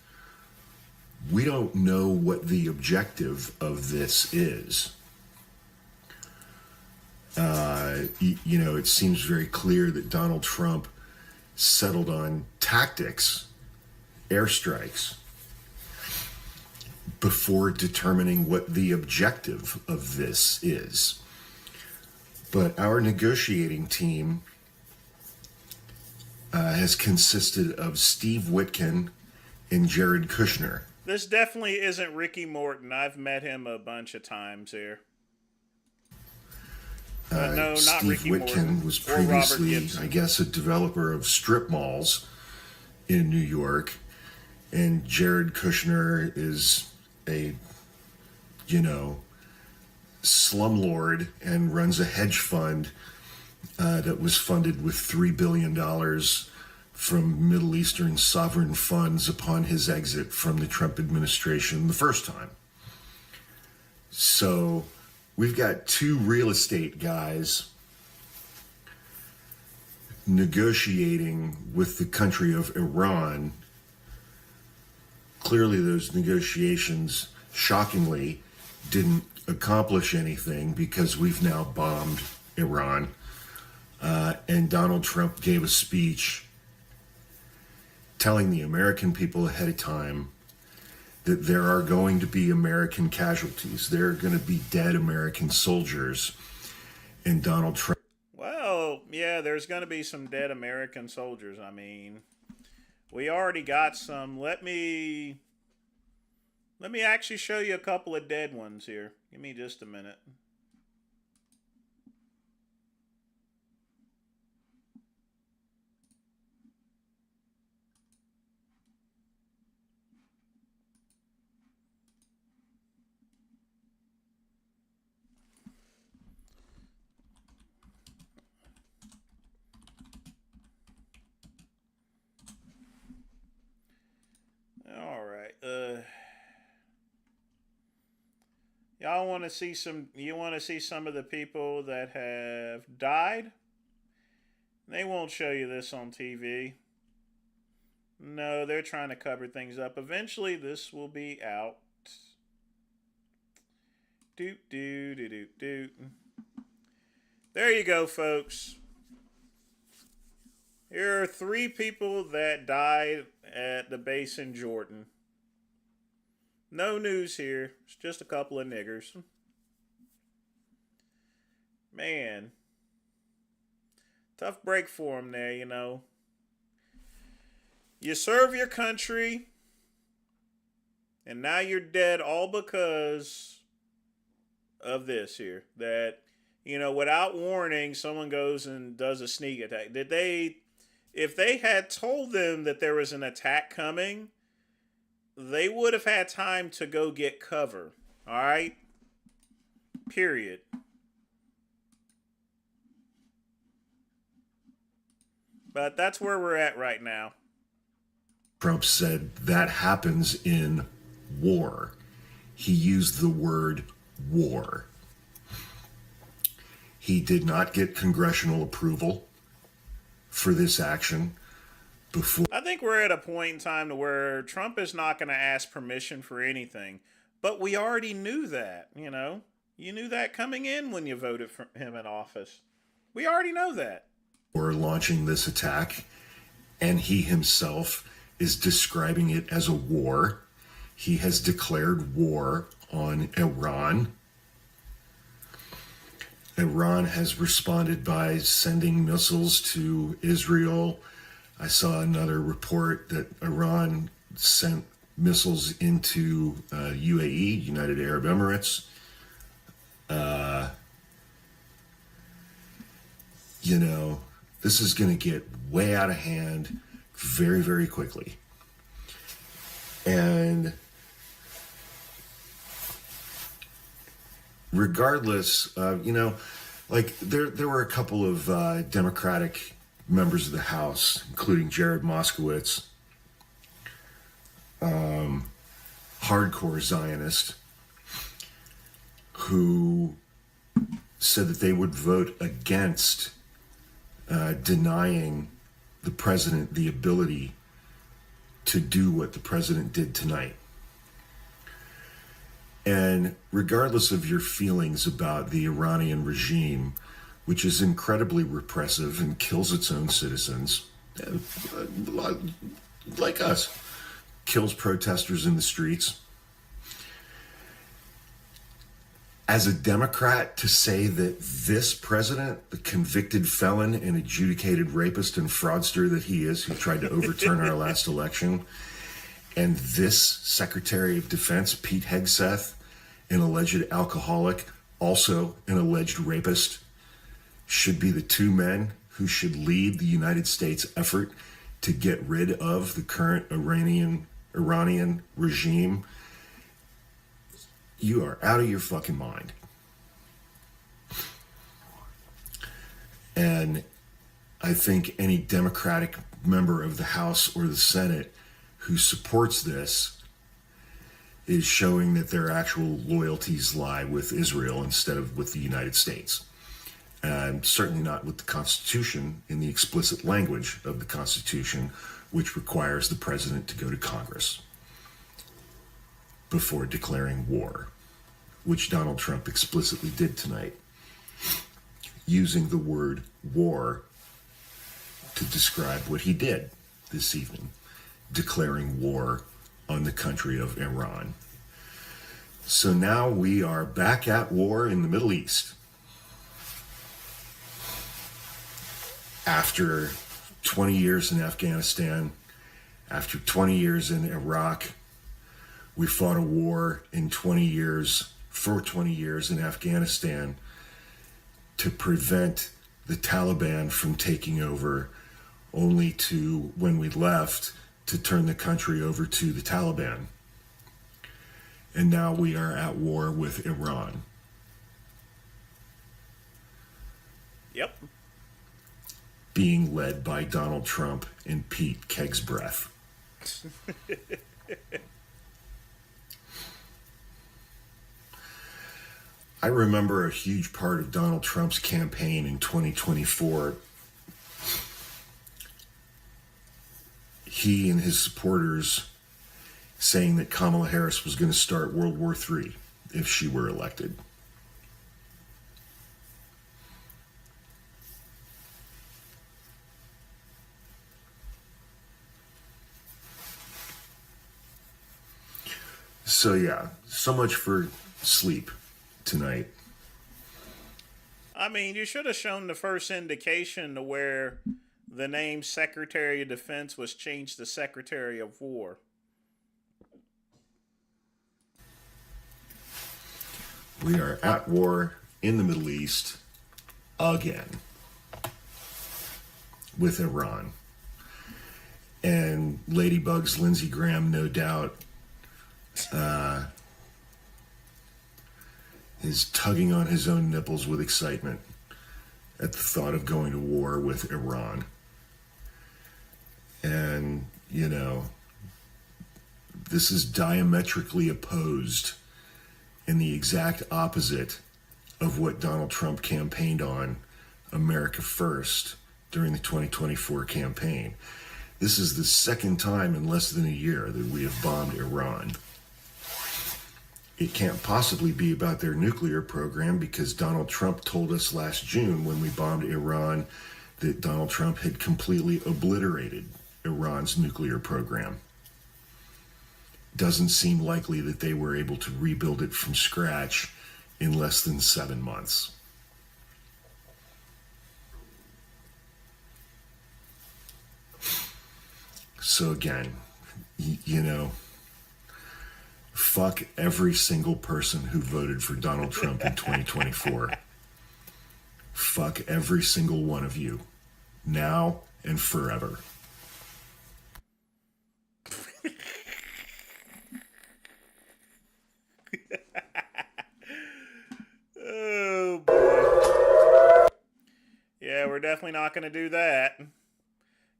We don't know what the objective of this is. It seems very clear that Donald Trump settled on tactics, airstrikes, before determining what the objective of this is. But our negotiating team has consisted of Steve Witkin and Jared Kushner. This definitely isn't Ricky Morton. I've met him a bunch of times here. No, not Steve Ricky Witkin Morton. was Or Robert previously, Gibson. I guess, a developer of strip malls in New York. And Jared Kushner is a, slumlord and runs a hedge fund that was funded with $3 billion from Middle Eastern sovereign funds upon his exit from the Trump administration the first time. So we've got two real estate guys negotiating with the country of Iran. Clearly, those negotiations, shockingly, didn't accomplish anything because we've now bombed Iran. And Donald Trump gave a speech telling the American people ahead of time that there are going to be American casualties. There are going to be dead American soldiers. And Donald Trump... Well, yeah, there's going to be some dead American soldiers. We already got some. Let me actually show you a couple of dead ones here. Give me just a minute. All right. Y'all want to see some? You want to see some of the people that have died? They won't show you this on TV. No, they're trying to cover things up. Eventually, this will be out. Doot doot doot doot doot. There you go, folks. Here are 3 people that died at the base in Jordan. No news here. It's just a couple of niggers. Man. Tough break for them there, You serve your country, and now you're dead all because of this here. That, You know, without warning, someone goes and does a sneak attack. If they had told them that there was an attack coming, they would have had time to go get cover. All right? Period. But that's where we're at right now. Trump said that happens in war. He used the word war. He did not get congressional approval for this action before. I think we're at a point in time to where Trump is not going to ask permission for anything. But we already knew that, you know. You knew that coming in when you voted for him in office. We already know that. Or launching this attack, and he himself is describing it as a war. He has declared war on Iran. Iran has responded by sending missiles to Israel. I saw another report that Iran sent missiles into UAE, United Arab Emirates. You know, this is going to get way out of hand very, very quickly. And regardless, you know, like there were a couple of Democratic members of the House, including Jared Moskowitz, hardcore Zionist, who said that they would vote against denying the president the ability to do what the president did tonight. And regardless of your feelings about the Iranian regime, which is incredibly repressive and kills its own citizens, like us, kills protesters in the streets, as a Democrat, to say that this president, the convicted felon and adjudicated rapist and fraudster that he is, who tried to overturn our last election, and this Secretary of Defense, Pete Hegseth, an alleged alcoholic, also an alleged rapist, should be the two men who should lead the United States effort to get rid of the current Iranian regime. You are out of your fucking mind. And I think any Democratic member of the House or the Senate who supports this is showing that their actual loyalties lie with Israel instead of with the United States. And certainly not with the Constitution in the explicit language of the Constitution, which requires the president to go to Congress before declaring war, which Donald Trump explicitly did tonight, using the word war to describe what he did this evening, declaring war on the country of Iran. So now we are back at war in the Middle East. After 20 years in Afghanistan, after 20 years in Iraq, we fought a war for 20 years in Afghanistan to prevent the Taliban from taking over, only to, when we left, to turn the country over to the Taliban. And now we are at war with Iran. Yep. Being led by Donald Trump and Pete Kegsbreath. I remember a huge part of Donald Trump's campaign in 2024. He and his supporters saying that Kamala Harris was going to start World War III if she were elected. So yeah, so much for sleep tonight. I mean, you should have shown the first indication to where the name Secretary of Defense was changed to Secretary of War. We are at war in the Middle East again with Iran. And Ladybug's Lindsey Graham, no doubt, is tugging on his own nipples with excitement at the thought of going to war with Iran. And, you know, this is diametrically opposed and the exact opposite of what Donald Trump campaigned on, America First, during the 2024 campaign. This is the second time in less than a year that we have bombed Iran. It can't possibly be about their nuclear program because Donald Trump told us last June when we bombed Iran that Donald Trump had completely obliterated Iran's nuclear program. Doesn't seem likely that they were able to rebuild it from scratch in less than 7 months. So again, you know, fuck every single person who voted for Donald Trump in 2024. Fuck every single one of you, now and forever. Oh boy. Yeah, we're definitely not going to do that.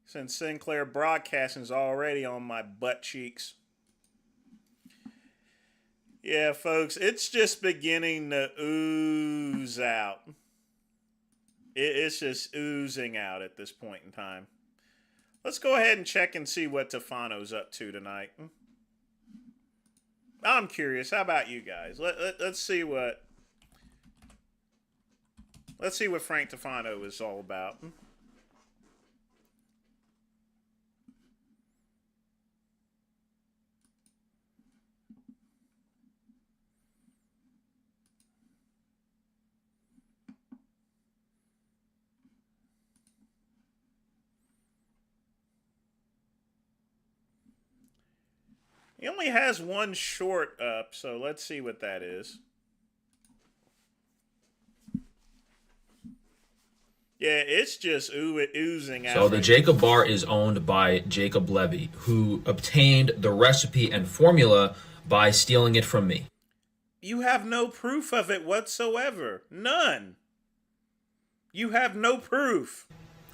Since Sinclair Broadcasting's already on my butt cheeks. Yeah, folks, it's just beginning to ooze out. It's just oozing out at this point in time. Let's go ahead and check and see what Tefano's up to tonight. I'm curious. How about you guys? Let's see what Frank Tefano is all about. He only has one short up, so let's see what that is. Yeah, it's just oozing out. So the Jacob bar is owned by Jacob Levy, who obtained the recipe and formula by stealing it from me. You have no proof of it whatsoever. None. You have no proof.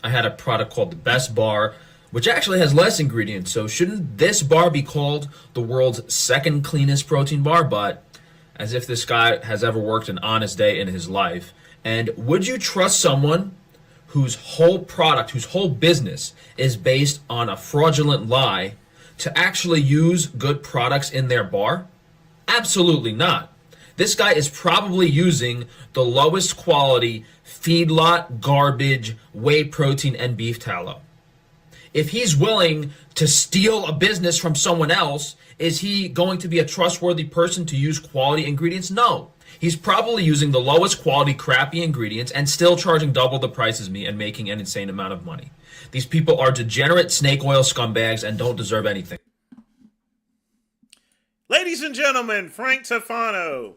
I had a product called the Best Bar, which actually has less ingredients, so shouldn't this bar be called the world's second cleanest protein bar? But as if this guy has ever worked an honest day in his life. And would you trust someone whose whole product, whose whole business is based on a fraudulent lie to actually use good products in their bar? Absolutely not. This guy is probably using the lowest quality feedlot, garbage, whey protein, and beef tallow. If he's willing to steal a business from someone else, is he going to be a trustworthy person to use quality ingredients? No. He's probably using the lowest quality crappy ingredients and still charging double the price as me and making an insane amount of money. These people are degenerate snake oil scumbags and don't deserve anything. Ladies and gentlemen, Frank Tefano.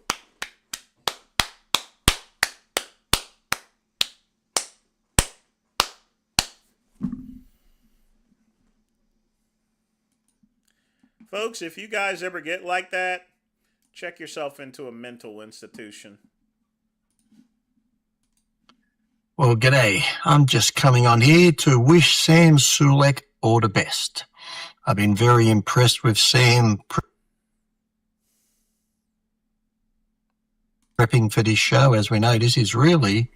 Folks, if you guys ever get like that, check yourself into a mental institution. Well, g'day. I'm just coming on here to wish Sam Sulek all the best. I've been very impressed with Sam prepping for this show. As we know, this is really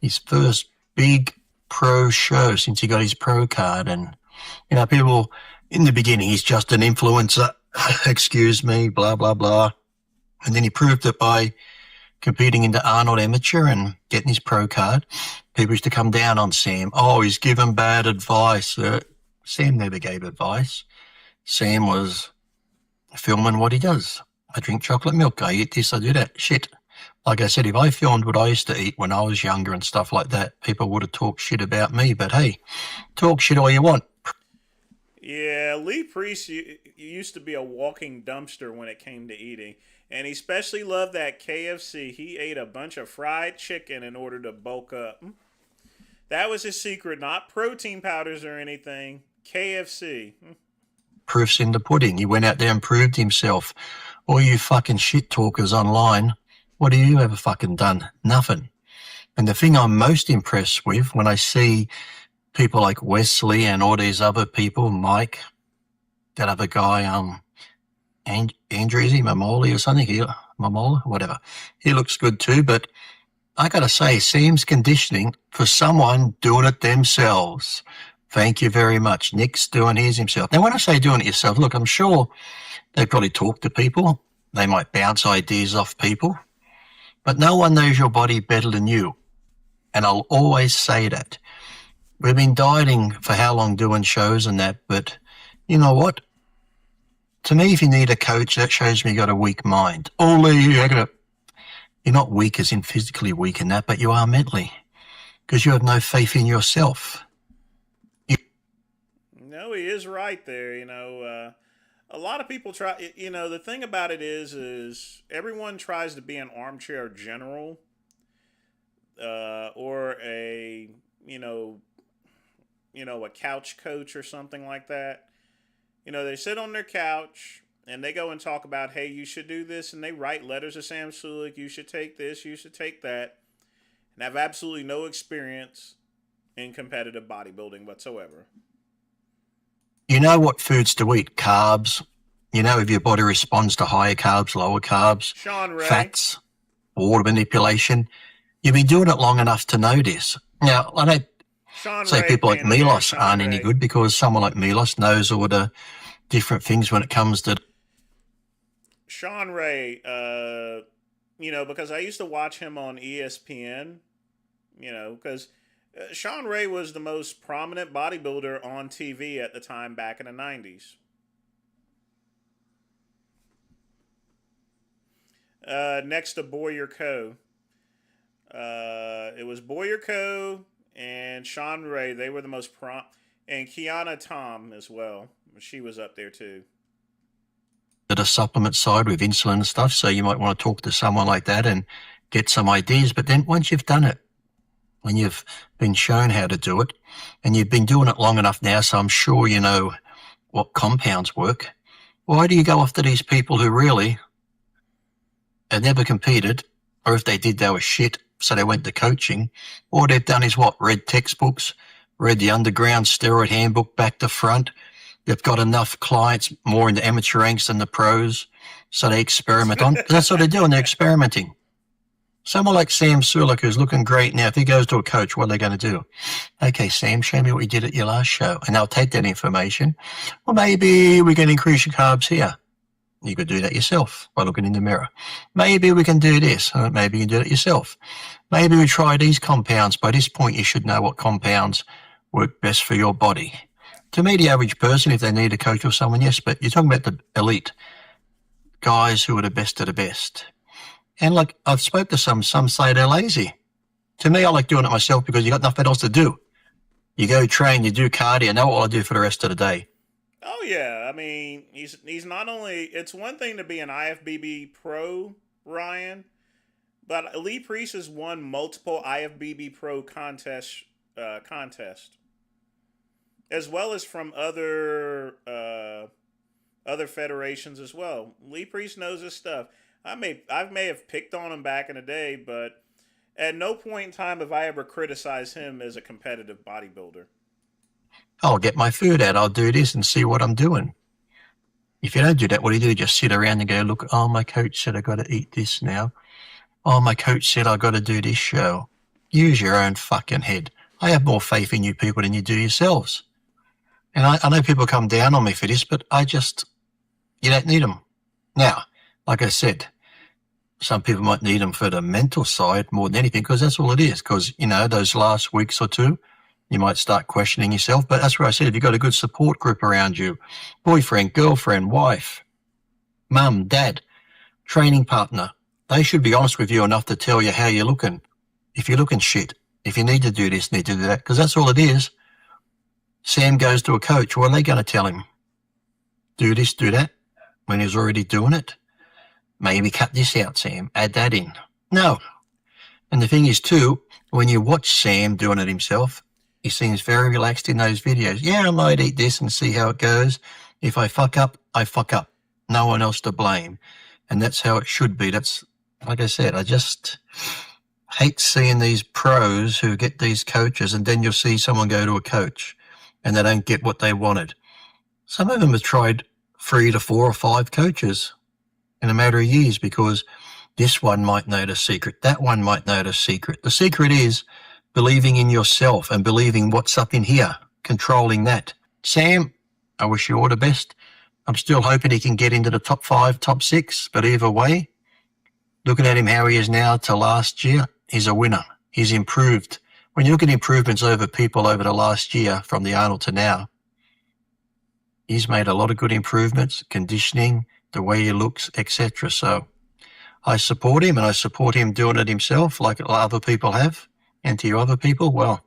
his first big pro show since he got his pro card. And, you know, people... in the beginning, he's just an influencer, excuse me, blah, blah, blah. And then he proved it by competing in the Arnold Amateur and getting his pro card. People used to come down on Sam. Oh, he's given bad advice. Sam never gave advice. Sam was filming what he does. I drink chocolate milk. I eat this, I do that. Shit. Like I said, if I filmed what I used to eat when I was younger and stuff like that, people would have talked shit about me. But hey, talk shit all you want. Yeah, Lee Priest used to be a walking dumpster when it came to eating. And he especially loved that KFC. He ate a bunch of fried chicken in order to bulk up. That was his secret, not protein powders or anything. KFC. Proof's in the pudding. He went out there and proved himself. All you fucking shit talkers online, what have you ever fucking done? Nothing. And the thing I'm most impressed with when I see people like Wesley and all these other people, Mike, that other guy, Andrew, is he Mamoli or something? Mamola, whatever. He looks good too, but I gotta say, Sam's conditioning for someone doing it themselves. Thank you very much. Nick's doing his himself. Now, when I say doing it yourself, look, I'm sure they probably talk to people. They might bounce ideas off people, but no one knows your body better than you. And I'll always say that. We've been dieting for how long doing shows and that, but you know what? To me, if you need a coach, that shows me you got a weak mind. You're not weak as in physically weak in that, but you are mentally, because you have no faith in yourself. No, he is right there. A lot of people try. The thing about it is everyone tries to be an armchair general, or a couch coach or something like that. They sit on their couch and they go and talk about, hey, you should do this, and they write letters to Sam Sulek, you should take this, you should take that, and have absolutely no experience in competitive bodybuilding whatsoever. You know what foods to eat, carbs. You know if your body responds to higher carbs, lower carbs, fats, water manipulation. You've been doing it long enough to know this. Now, I don't say people like Milos aren't any good, because someone like Milos knows all the different things when it comes to... Sean Ray, because I used to watch him on ESPN, because Sean Ray was the most prominent bodybuilder on TV at the time back in the 90s. Next to Boyer Coe. It was Boyer Coe and Sean Ray. They were the most and Kiana Tom as well. She was up there too. The supplement side with insulin and stuff, so you might want to talk to someone like that and get some ideas. But then once you've done it, when you've been shown how to do it, and you've been doing it long enough now, so I'm sure you know what compounds work, why do you go after these people who really have never competed, or if they did, they were shit, so they went to coaching? All they've done is what? Read textbooks, read the underground steroid handbook back to front. They've got enough clients more in the amateur ranks than the pros, so they experiment on. That's what they're doing. They're experimenting. Someone like Sam Sulek, who's looking great now, if he goes to a coach, what are they going to do? Okay, Sam, show me what you did at your last show. And they'll take that information. Well, maybe we can increase your carbs here. You could do that yourself by looking in the mirror. Maybe we can do this. Maybe you can do it yourself. Maybe we try these compounds. By this point, you should know what compounds work best for your body. To me, the average person, if they need a coach or someone, yes, but you're talking about the elite guys who are the best of the best. And like I've spoke to some say they're lazy. To me, I like doing it myself because you got nothing else to do. You go train, you do cardio, know what I do for the rest of the day. Oh yeah, I mean, he's not only. It's one thing to be an IFBB pro, Ryan, but Lee Priest has won multiple IFBB pro contest, as well as from other federations as well. Lee Priest knows his stuff. I may have picked on him back in the day, but at no point in time have I ever criticized him as a competitive bodybuilder. I'll get my food out. I'll do this and see what I'm doing. If you don't do that, what do? Just sit around and go, look, oh, my coach said I got to eat this now. Oh, my coach said I got to do this show. Use your own fucking head. I have more faith in you people than you do yourselves. And I know people come down on me for this, but you don't need them. Now, like I said, some people might need them for the mental side more than anything, because that's all it is. Because, those last weeks or two, you might start questioning yourself. But that's where I said, if you've got a good support group around you, boyfriend, girlfriend, wife, mum, dad, training partner, they should be honest with you enough to tell you how you're looking. If you're looking shit, if you need to do this, need to do that, because that's all it is. Sam goes to a coach. What are they going to tell him? Do this, do that, when he's already doing it? maybe cut this out, Sam, add that in. No. And the thing is, too, when you watch Sam doing it himself, he seems very relaxed in those videos. Yeah, I might eat this and see how it goes. If I fuck up, I fuck up. No one else to blame. And that's how it should be. That's, like I said, I just hate seeing these pros who get these coaches, and then you'll see someone go to a coach and they don't get what they wanted. Some of them have tried 3 to 4 or 5 coaches in a matter of years because this one might know the secret, that one might know the secret. The secret is believing in yourself and believing what's up in here, controlling that. Sam, I wish you all the best. I'm still hoping he can get into the top 5, top 6, but either way, looking at him how he is now to last year, he's a winner. He's improved. When you look at improvements over people over the last year from the Arnold to now, he's made a lot of good improvements, conditioning, the way he looks, etc. So I support him, and I support him doing it himself like other people have. And to you other people, well,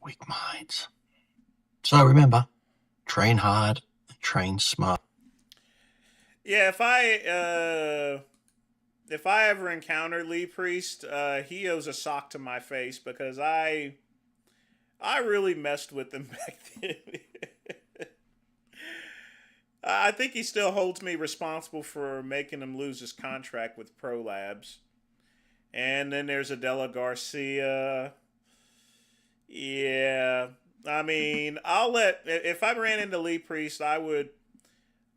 weak minds. So remember, train hard, train smart. Yeah, if I ever encounter Lee Priest, he owes a sock to my face because I really messed with him back then. I think he still holds me responsible for making him lose his contract with Pro Labs. And then there's Adela Garcia. Yeah. I mean, if I ran into Lee Priest, I would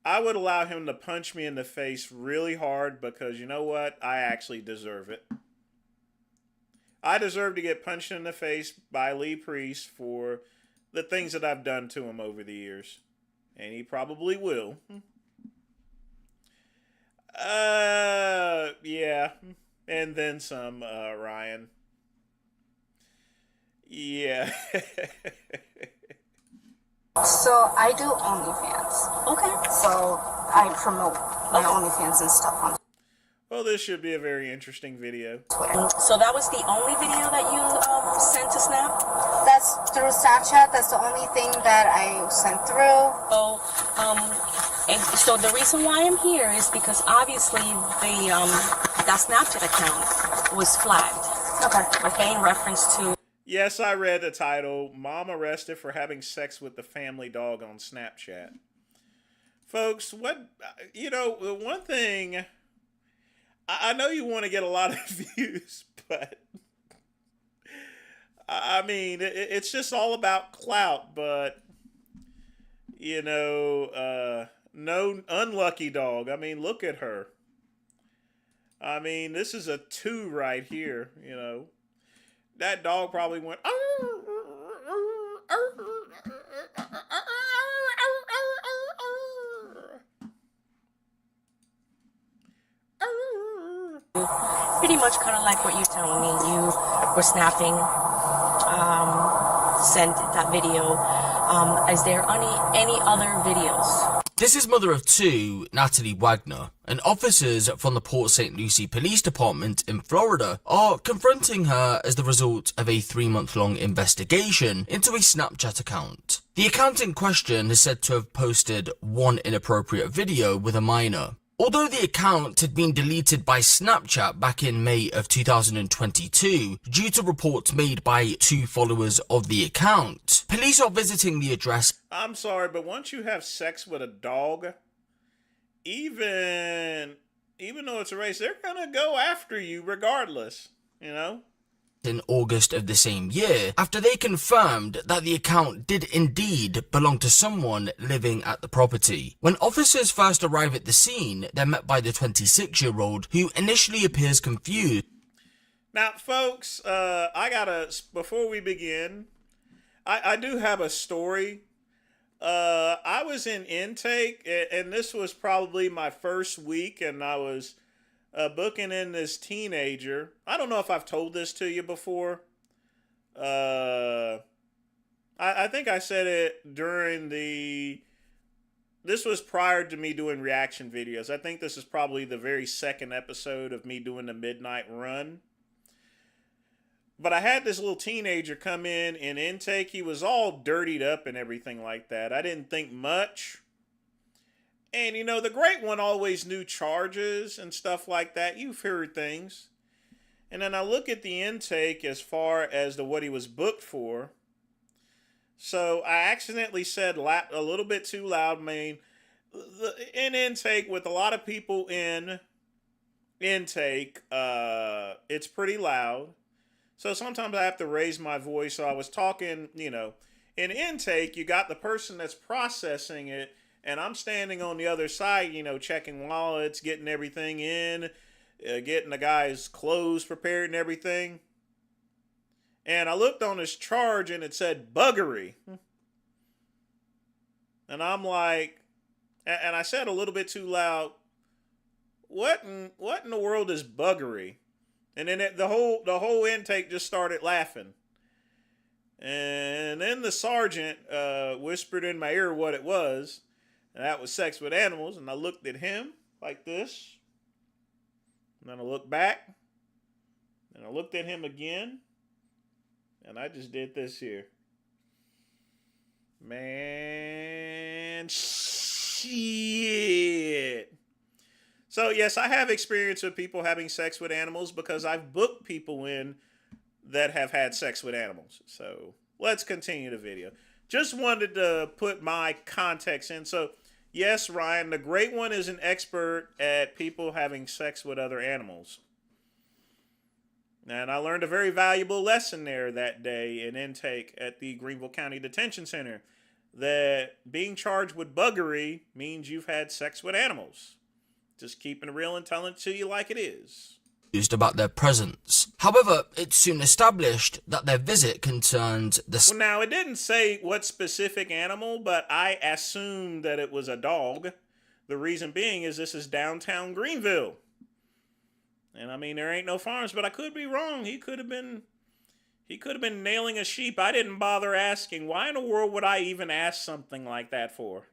allow him to punch me in the face really hard because you know what? I actually deserve it. I deserve to get punched in the face by Lee Priest for the things that I've done to him over the years. And he probably will. Yeah. And then some, Ryan. Yeah. So I do OnlyFans. Okay. So I promote my OnlyFans and stuff on Well, this should be a very interesting video. Twitter. So that was the only video that you sent to Snap? That's through Snapchat. That's the only thing that I sent through. So the reason why I'm here is because obviously that Snapchat account was flagged. Okay, in reference to. Yes, I read the title, Mom Arrested for Having Sex with the Family Dog on Snapchat. Folks, one thing, I know you want to get a lot of views, but I mean, it's just all about clout, but, no unlucky dog. I mean, look at her. I mean, this is a 2 right here, That dog probably went. Pretty much kind of like what you're telling me. You were snapping, sent that video. Is there any other videos? This is mother of 2, Natalie Wagner, and officers from the Port St. Lucie Police Department in Florida are confronting her as the result of a 3-month-long investigation into a Snapchat account. The account in question is said to have posted one inappropriate video with a minor. Although the account had been deleted by Snapchat back in May of 2022 due to reports made by 2 followers of the account, police are visiting the address. I'm sorry, but once you have sex with a dog, even though it's a race, they're gonna go after you regardless, in August of the same year, after they confirmed that the account did indeed belong to someone living at the property. When officers first arrive at the scene, they're met by the 26-year-old, who initially appears confused. Now, folks, before we begin, I do have a story. I was in intake, and this was probably my first week, and I was booking in this teenager. I don't know if I've told this to you before. I think I said it during this was prior to me doing reaction videos. I think this is probably the very second episode of me doing the midnight run. But I had this little teenager come in intake. He was all dirtied up and everything like that. I didn't think much. And, you know, the great one always knew charges and stuff like that. You've heard things. And then I look at the intake as far as to what he was booked for. So I accidentally said a little bit too loud. I mean, in intake, with a lot of people in intake, it's pretty loud. So sometimes I have to raise my voice. So I was talking, you know, in intake, you got the person that's processing it, and I'm standing on the other side, you know, checking wallets, getting everything in, getting the guy's clothes prepared and everything. And I looked on his charge and it said buggery. And I'm like, and I said a little bit too loud, what in the world is buggery? And then the whole intake just started laughing. And then the sergeant whispered in my ear what it was. And that was sex with animals. And I looked at him like this. And then I looked back. And I looked at him again. And I just did this here. Man, shit. So, yes, I have experience with people having sex with animals because I've booked people in that have had sex with animals. So, let's continue the video. Just wanted to put my context in. So, yes, Ryan, the great one is an expert at people having sex with other animals. And I learned a very valuable lesson there that day in intake at the Greenville County Detention Center. That being charged with buggery means you've had sex with animals. Just keeping it real and telling it to you like it is. Used about their presence. However, it's soon established that their visit concerned the... Well, now, it didn't say what specific animal, but I assumed that it was a dog. The reason being is this is downtown Greenville. And I mean, there ain't no farms, but I could be wrong. He could have been nailing a sheep. I didn't bother asking. Why in the world would I even ask something like that for?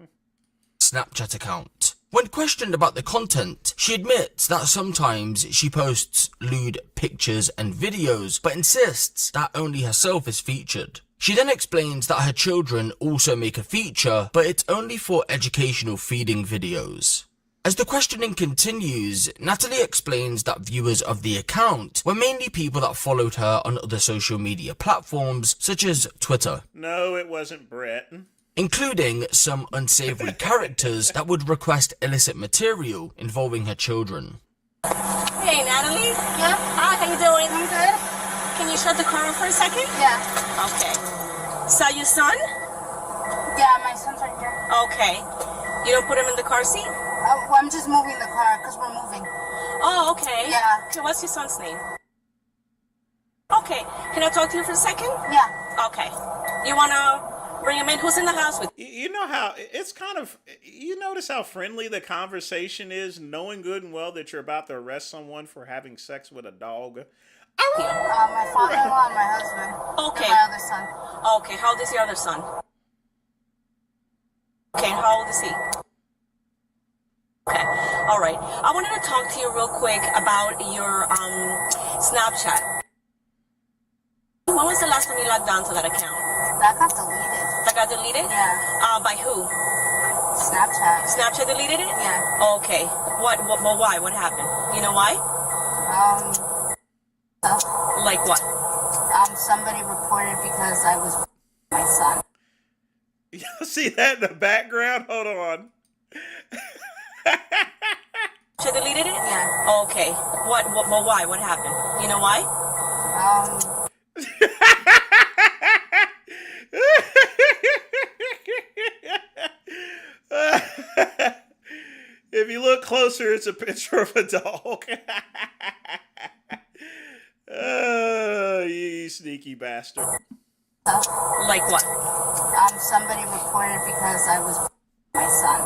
Snapchat account. When questioned about the content, she admits that sometimes she posts lewd pictures and videos, but insists that only herself is featured. She then explains that her children also make a feature, but it's only for educational feeding videos. As the questioning continues, Natalie explains that viewers of the account were mainly people that followed her on other social media platforms, such as Twitter. No, it wasn't Brett. Including some unsavory characters that would request illicit material involving her children. Hey, Natalie. Yeah? Hi, how you doing? I'm good. Can you shut the car off for a second? Yeah. Okay. So your son? Yeah, my son's right here. Okay. You don't put him in the car seat? Well, I'm just moving the car because we're moving. Oh, okay. Yeah. Okay, what's your son's name? Okay. Can I talk to you for a second? Yeah. Okay. You want to bring him in? Who's in the house with you? You know how it's kind of, you notice how friendly the conversation is, knowing good and well that you're about to arrest someone for having sex with a dog. My father-in-law and my husband. Okay. And my other son. Okay, how old is your other son? Okay, how old is he? Okay, all right. I wanted to talk to you real quick about your Snapchat. When was the last time you logged on to that account? That got deleted. That got deleted? Yeah. By who? Snapchat. Snapchat deleted it? Yeah. Okay. What why? What happened? You know why? Like what? Somebody reported because I was with my son. You see that in the background? Hold on. She deleted it? Yeah. Okay. Why? What happened? You know why? If you look closer, it's a picture of a dog. Oh, you sneaky bastard. Like what? Somebody reported because I was with my son.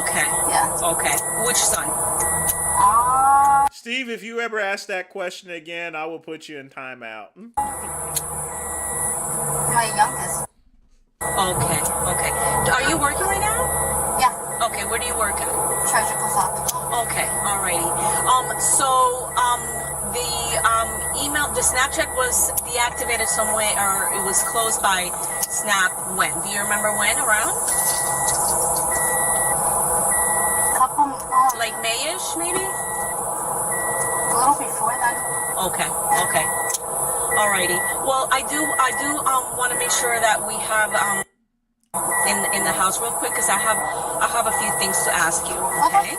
Okay. Yeah. Okay. Which son? Steve, if you ever ask that question again, I will put you in timeout. My youngest. Okay. Okay. Are you working right now? Yeah. Okay. Where do you work at? Treasure goes up. Okay. Alrighty. The email, the Snapchat was deactivated somewhere, or it was closed by Snap when? Do you remember when? Around? like Mayish, maybe? A little before then. Okay. Okay. Alrighty. Well, I do want to make sure that we have in the house real quick because I have a few things to ask you. Okay.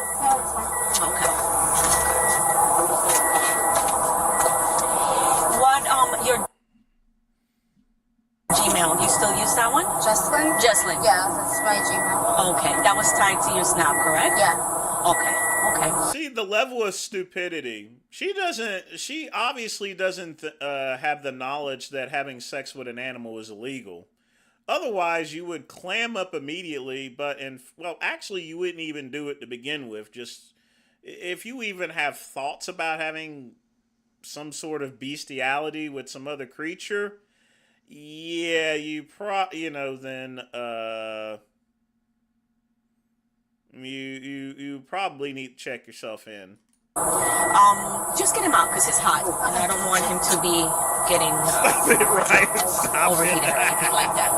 Okay. What your Gmail? You still use that one? Jesslyn? Jesslyn. Yeah, that's my Gmail. Okay. That was tied to your Snap, correct? Yeah. Okay. Okay. See, the level of stupidity. She obviously doesn't have the knowledge that having sex with an animal is illegal. Otherwise, you would clam up immediately, actually, you wouldn't even do it to begin with. Just, if you even have thoughts about having some sort of bestiality with some other creature, yeah, then, you probably need to check yourself in. Just get him out because it's hot, and I don't want him to be getting overheated or anything like that.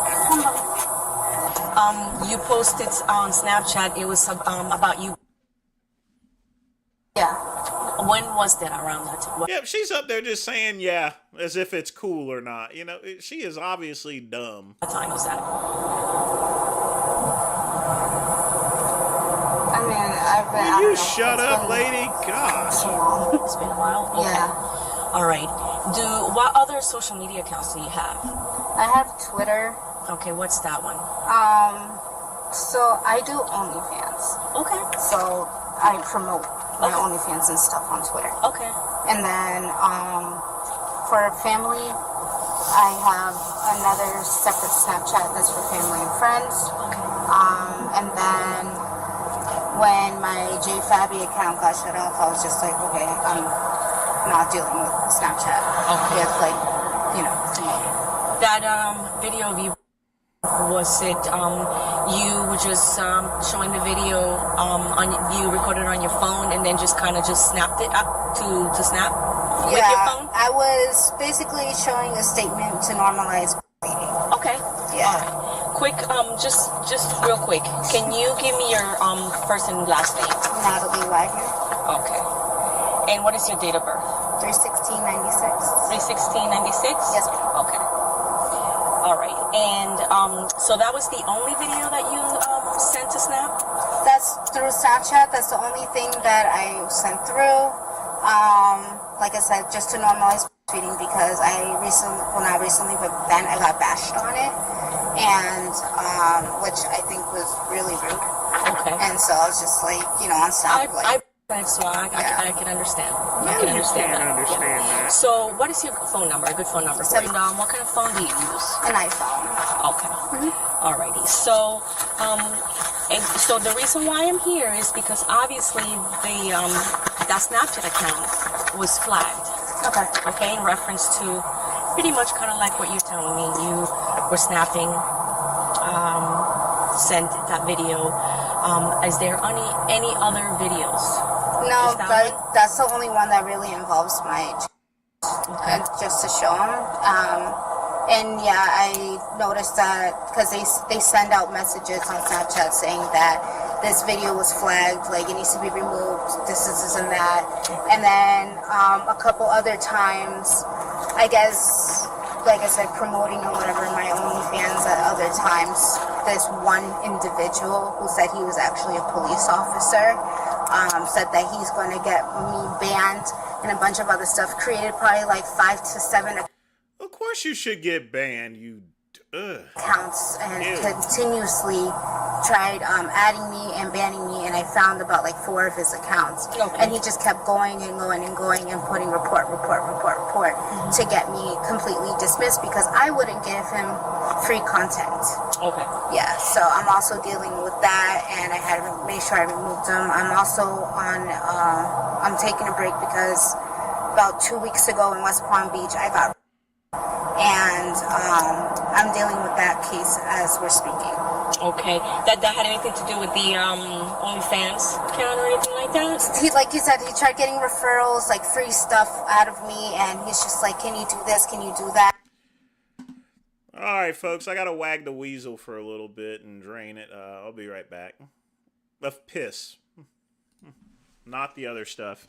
You posted on Snapchat. It was about you. Yeah. When was that around that time? Yeah, she's up there just saying yeah, as if it's cool or not. She is obviously dumb. What time was that? I mean, I've been. Will you shut up, lady? God. It's been a while. Okay. Yeah. All right. What other social media accounts do you have? I have Twitter. Okay, what's that one? So I do OnlyFans. Okay. So I promote my OnlyFans and stuff on Twitter. Okay. And then for family, I have another separate Snapchat that's for family and friends. Okay. And then when my JFabby account got shut off, I was just like, okay, I'm not dealing with Snapchat. Okay. With That video of you, was it you were just showing the video you recorded on your phone and then just kind of just snapped it up to snap with your phone? I was basically showing a statement to normalize bleeding. Okay. Yeah. All right. Quick, just real quick, can you give me your first and last name? Natalie Wagner. Okay. And what is your date of birth? 3/16/96. 3/16/96? Yes, ma'am. Okay. All right. And so that was the only video that you sent to Snap? That's through Snapchat. That's the only thing that I sent through. Like I said, just to normalize tweeting because not recently, but then I got bashed on it, and which I think was really rude. Okay. And so I was just like, on Snap, So I can understand. No, I can understand you that. can't understand that. So what is your phone number? A good phone number. And, what kind of phone do you use? An iPhone. Okay. Alrighty. So, and so the reason why I'm here is because obviously that Snapchat account was flagged. Okay. Okay, in reference to pretty much kind of like what you're telling me. You were snapping, sent that video. Is there any other videos? No, that's the only one that really involves my and just to show them. And yeah, I noticed that because they send out messages on Snapchat saying that this video was flagged, like it needs to be removed, this and that. And then a couple other times, I guess, like I said, promoting or whatever my OnlyFans at other times, this one individual who said he was actually a police officer, said that he's going to get me banned and a bunch of other stuff, created probably like 5 to 7 Of course you should get banned, you... accounts and continuously tried adding me and banning me, and I found about like 4 of his accounts. Okay. And he just kept going and going and going and putting report to get me completely dismissed because I wouldn't give him free content. Okay. Yeah, so I'm also dealing with that, and I had to make sure I removed him. I'm also on, I'm taking a break because about 2 weeks ago in West Palm Beach, I got and I'm dealing with that case as we're speaking. Okay, that had anything to do with the OnlyFans account or anything like that? Like you said, he tried getting referrals, like free stuff out of me, and he's just like, can you do this, can you do that? Alright, folks, I gotta wag the weasel for a little bit and drain it. I'll be right back. Of piss. not the other stuff.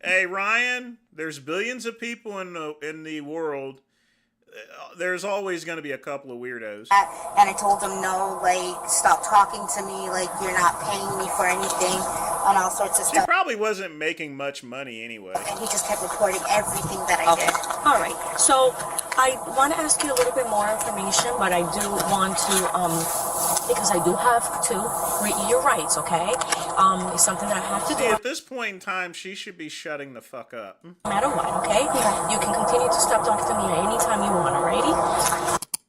Hey Ryan, there's billions of people in the world. There's always going to be a couple of weirdos. And I told him, no, like, stop talking to me, like, you're not paying me for anything, and all sorts of She stuff. probably wasn't making much money anyway. And he just kept recording everything that I did. All right. So I want to ask you a little bit more information, but I do want to, because I do have to read your rights, okay? It's something that I have to See, do. at this point in time, she should be shutting the fuck up. No matter what, okay? You can continue to stop talking to me at any time you want, alrighty?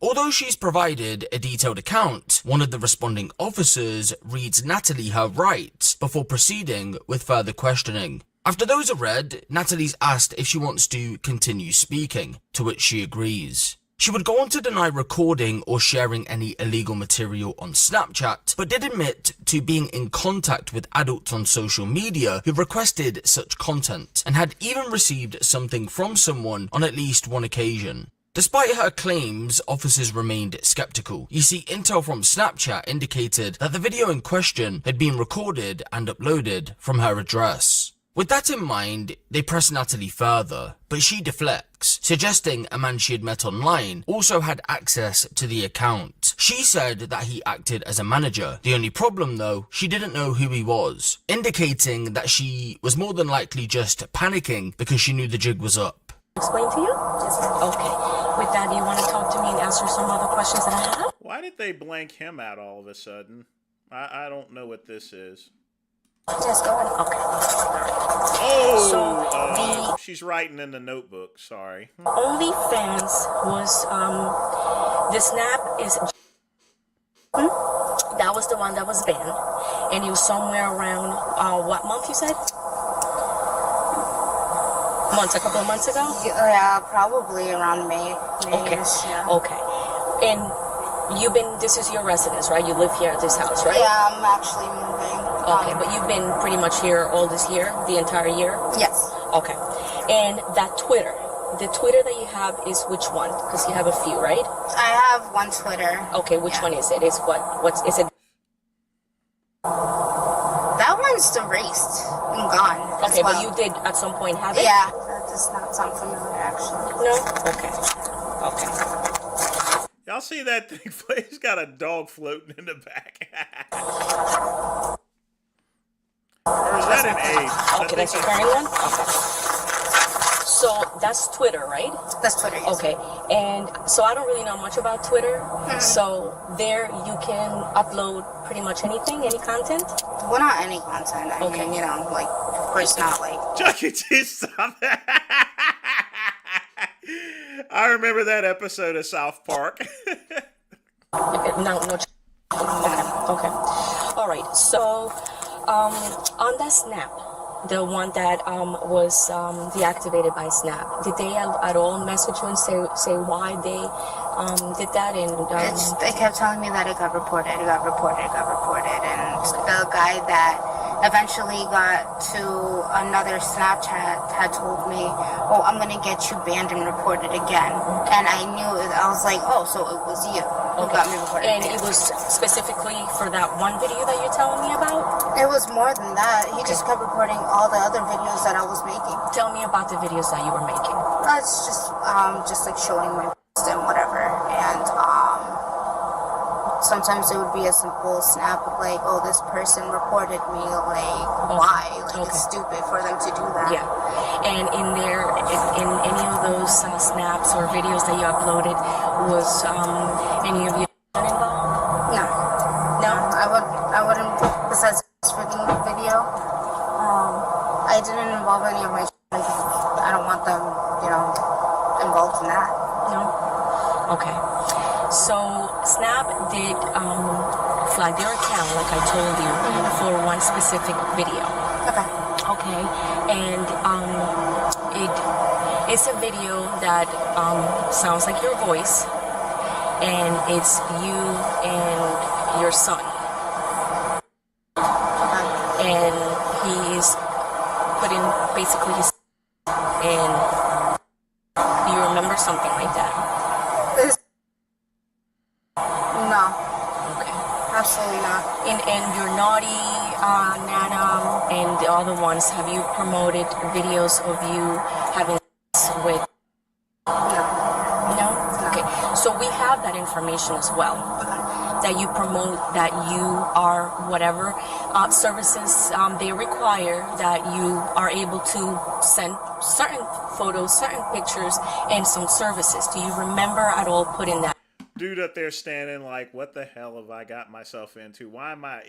Although she's provided a detailed account, one of the responding officers reads Natalie her rights before proceeding with further questioning. After those are read, Natalie's asked if she wants to continue speaking, to which she agrees. She would go on to deny recording or sharing any illegal material on Snapchat, but did admit to being in contact with adults on social media who requested such content, and had even received something from someone on at least one occasion. Despite her claims, officers remained skeptical. You see, intel from Snapchat indicated that the video in question had been recorded and uploaded from her address. With that in mind, they press Natalie further, but she deflects, suggesting a man she had met online also had access to the account. She said that he acted as a manager. The only problem though, she didn't know who he was, indicating that she was more than likely just panicking because she knew the jig was up. Explain to you? Okay. With that, do you want to talk to me and answer some other questions that I have? Why did they blank him out all of a sudden? I don't know what this is. Just go ahead. Okay. Oh, she's writing in the notebook. Sorry. OnlyFans was the snap is. That was the one that was banned, and it was somewhere around what month you said? A couple of months ago. Yeah, probably around May. Okay. Yeah. Okay. And this is your residence, right? You live here at this house, right? Yeah, I'm actually moving. Okay, but you've been pretty much here all this year, the entire year? Yes. Okay. And that Twitter, the Twitter that you have is which one? Because you have a few, right? I have one Twitter. Okay, which one is it? Is is it? That one's erased and gone. Okay, but you did at some point have it? Yeah, that does not sound familiar, actually. No? Okay. Okay. Y'all see that thing? He's got a dog floating in the back. Or is that an ape? Okay, that's your current one? Okay. So that's Twitter, right? That's Twitter, yes. Okay. And so I don't really know much about Twitter. So there you can upload pretty much anything, any content? Well, not any content. I mean, you know, like, of course not, like... Chuck E. Cheese, stop that. I remember that episode of South Park. No. Okay. All right. So, on that Snap, the one that was deactivated by Snap, did they at all message you and say why they did that? And they kept telling me that it got reported, and the guy that eventually got to another Snapchat had told me, oh, I'm gonna get you banned and reported again. And I knew it. I was like, oh, so it was you who got me reported. And it was specifically for that one video that you're telling me about? It was more than that. He just kept reporting all the other videos that I was making. Tell me about the videos that you were making. It's just like showing my and whatever, and sometimes it would be a simple snap of like, oh, this person reported me, like, why? Like, it's stupid for them to do that. Yeah. And in any of those snaps or videos that you uploaded, was any of you involved? No. No, I wouldn't, besides this freaking video, I didn't involve any of my I don't want them, involved in that. No? Okay. So, Snap did flag your account, like I told you, for one specific video. Okay. Okay. And it's a video that sounds like your voice, and it's you and your son. Okay. And he's putting basically his and do you remember something like that? No. Okay. Absolutely not. And your naughty, Nana, and the other ones, have you promoted videos of you having sex with? No? Okay. So we have that information as well. That you promote, that you are whatever services they require, that you are able to send certain photos, certain pictures, and some services. Do you remember at all putting that? Dude up there standing like, what the hell have I got myself into? Why am I,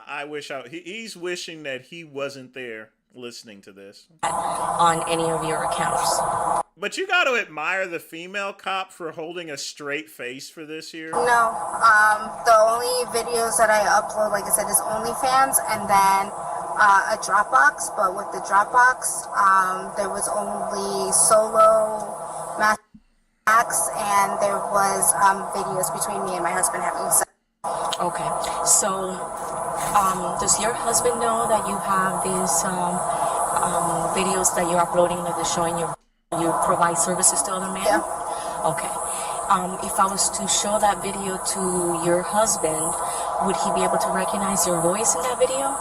I wish he's wishing that he wasn't there listening to this. On any of your accounts. But you got to admire the female cop for holding a straight face for this here. No, the only videos that I upload, like I said, is OnlyFans and then a Dropbox. But with the Dropbox, there was only solo max, and there was videos between me and my husband having sex. Okay, so does your husband know that you have these videos that you're uploading that are showing you provide services to other men? Yeah. Okay. If I was to show that video to your husband, would he be able to recognize your voice in that video?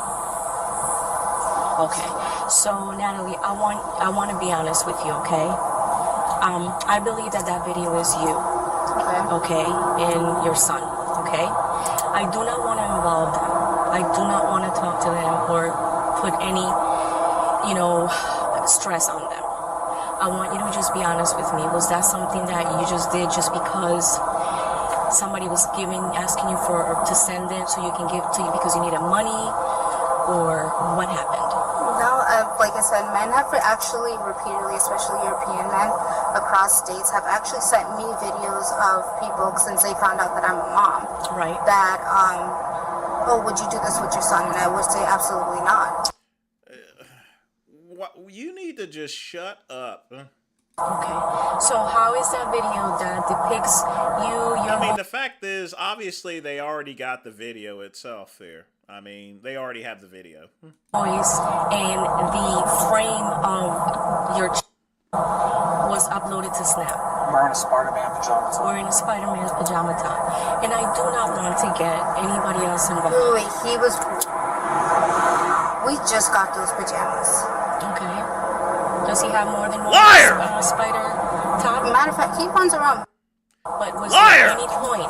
Okay. So Natalie, I want to be honest with you, okay? I believe that video is you. Okay, and your son. Okay. I do not want to involve them. I do not want to talk to them or put any, stress on them. I want you to just be honest with me. Was that something that you just did just because somebody was asking you to send it so you can give to you because you needed money, or what happened? No, like I said, men have actually repeatedly, especially European men across states, have actually sent me videos of people since they found out that I'm a mom. Right. That, would you do this with your son? And I would say absolutely not. You need to just shut up. Okay. So how is that video that depicts I mean, the fact is, obviously, they already got the video itself there. I mean, they already have the video. Voice and the frame of your was uploaded to Snap. Wearing a Spider-Man pajama top. Wearing a Spider-Man's pajama top. And I do not want to get anybody else involved. Wait, we just got those pajamas. Okay. Does he have more than one spider top? Matter of fact, he runs around. But was there any point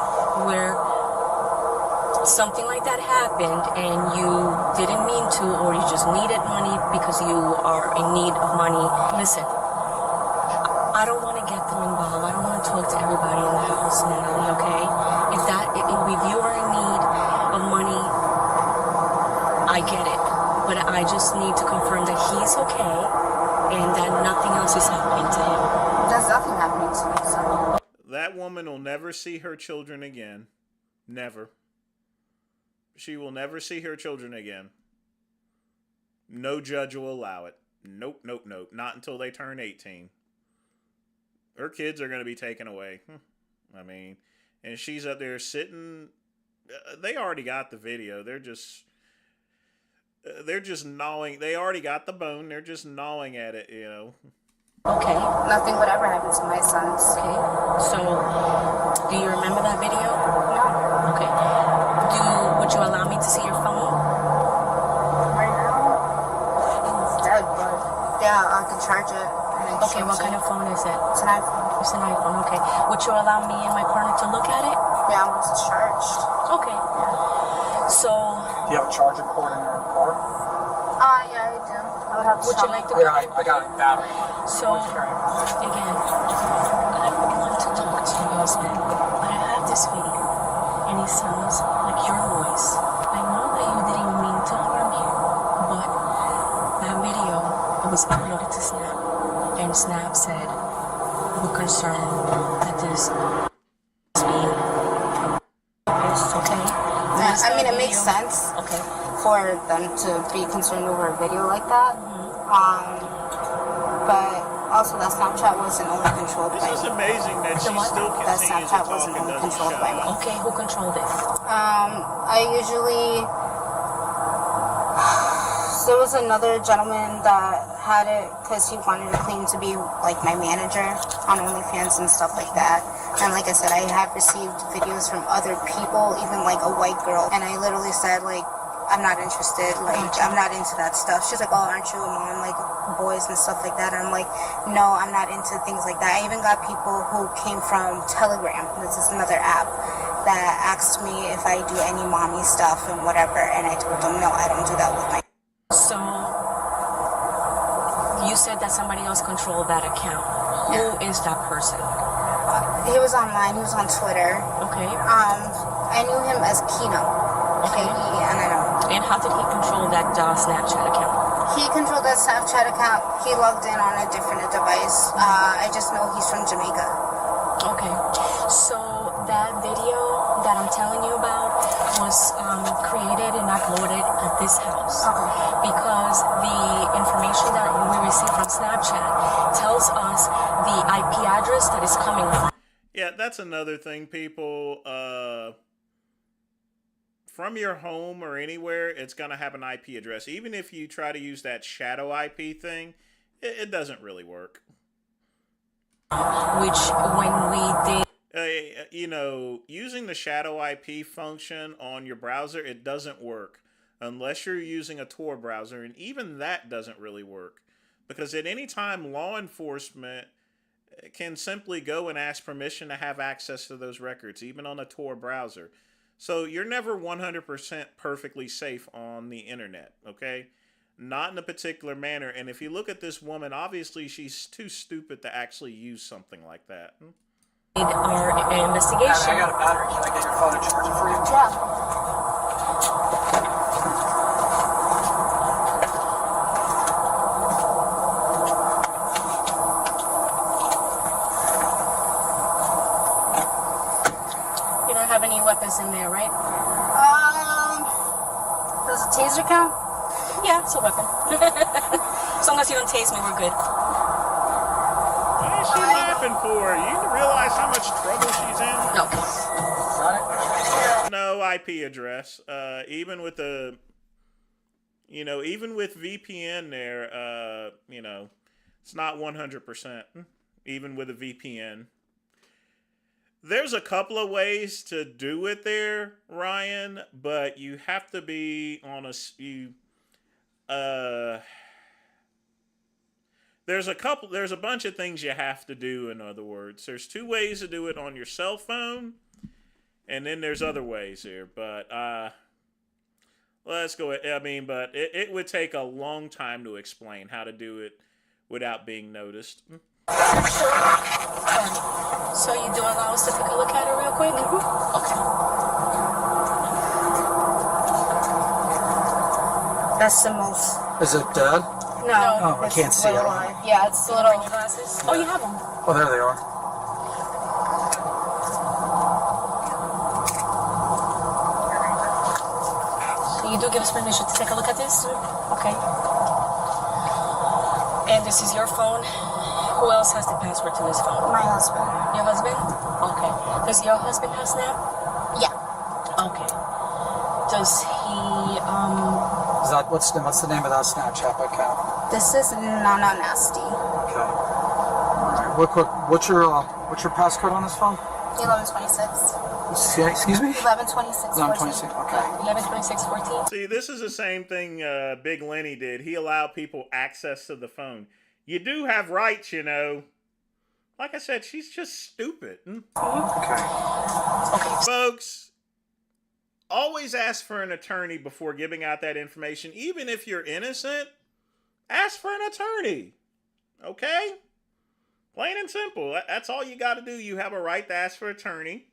where something like that happened and you didn't mean to, or you just needed money because you are in need of money? Listen, I don't want to get them involved. I don't want to talk to everybody in the house, Natalie, okay? If you are in need of money, I get it. But I just need to confirm that he's okay and that nothing else is happening to him. There's nothing happening to me, so. That woman will never see her children again. Never. She will never see her children again. No judge will allow it. Nope, nope, nope. Not until they turn 18. Her kids are going to be taken away. I mean, and she's up there sitting. They already got the video. They're just gnawing. They already got the bone. They're just gnawing at it, Okay. Nothing would ever happen to my sons. Okay. So, do you remember that video? No. Okay. Would you allow me to see your phone? Right now, it's dead, but yeah, I can charge it. Okay, what kind of phone is it? It's an iPhone. It's an iPhone, okay. Would you allow me and my partner to look at it? Yeah, I'm going to charged. Okay. So. Do you have a charging cord in your car? Yeah, I do. I would have to Would you like to go? Yeah, I got a battery. So, again, I want to talk to your husband, but I have this video, and it sounds like your voice. I know that you didn't mean to harm him, but that video, it was uploaded to Snap, and Snap said, we're concerned that this is being okay? I mean, it makes sense. Okay. For them to be concerned over a video like that. But also that Snapchat wasn't only controlled by me. This is amazing that she still That continues to Snapchat talk wasn't and only doesn't controlled shut by me. up. Okay, who controlled it? I usually... There was another gentleman that had it because he wanted to claim to be like my manager on OnlyFans and stuff like that. And like I said, I have received videos from other people, even like a white girl. And I literally said like, I'm not interested, like, I'm not into that stuff. She's like, oh, aren't you a mom, like, boys and stuff like that? And I'm like, no, I'm not into things like that. I even got people who came from Telegram, this is another app, that asked me if I do any mommy stuff and whatever, and I told them, no, I don't do that with my... So, you said that somebody else controlled that account. Who is that person? He was online, he was on Twitter. Okay. I knew him as Kino. Okay. K-E-N-N-O. And how did he control that Snapchat account? He controlled that Snapchat account. He logged in on a different device. I just know he's from Jamaica. Okay. So that video that I'm telling you about was created and uploaded at this house. Okay. Because the information that we received from Snapchat tells us the IP address that is coming from. Yeah, that's another thing, people. From your home or anywhere, it's going to have an IP address. Even if you try to use that shadow IP thing, it doesn't really work. Which, when we did... You know, using the shadow IP function on your browser, it doesn't work. Unless you're using a Tor browser, and even that doesn't really work. Because at any time, law enforcement can simply go and ask permission to have access to those records, even on a Tor browser. So you're never 100% perfectly safe on the internet, okay? Not in a particular manner. And if you look at this woman, obviously she's too stupid to actually use something like that. Our investigation. I got a battery. Can I get your phone and charge it for you? Yeah. Have any weapons in there, right? Does a taser count? Yeah, it's a weapon. As long as you don't tase me, we're good. What is she laughing for? You realize how much trouble she's in? No. No IP address. Even with the, even with VPN there, it's not 100%. Even with a VPN. There's a couple of ways to do it there, Ryan, but you have to be on there's a bunch of things you have to do, in other words. There's two ways to do it on your cell phone, and then there's other ways here, but let's go. But it would take a long time to explain how to do it without being noticed. So you do allow us to take a look at it real quick? Okay. That's the most. Is it dead? No. Oh, I can't see it. Yeah, it's a little. Glasses? Oh, you have them. Oh, there they are. So you do give us permission to take a look at this? Okay. And this is your phone. Who else has the password to this phone? My husband. Your husband? Okay. Does your husband have Snap? Yeah. Okay. Does he, Is that what's the name of that Snapchat account? This is Nana Nasty. Okay. All right. What's your passcode on this phone? 1126. Excuse me? 1126. 1126. Okay. 112614. See, this is the same thing Big Lenny did. He allowed people access to the phone. You do have rights, Like I said, she's just stupid. Okay. Folks, always ask for an attorney before giving out that information. Even if you're innocent, ask for an attorney. Okay? Plain and simple. That's all you got to do. You have a right to ask for an attorney.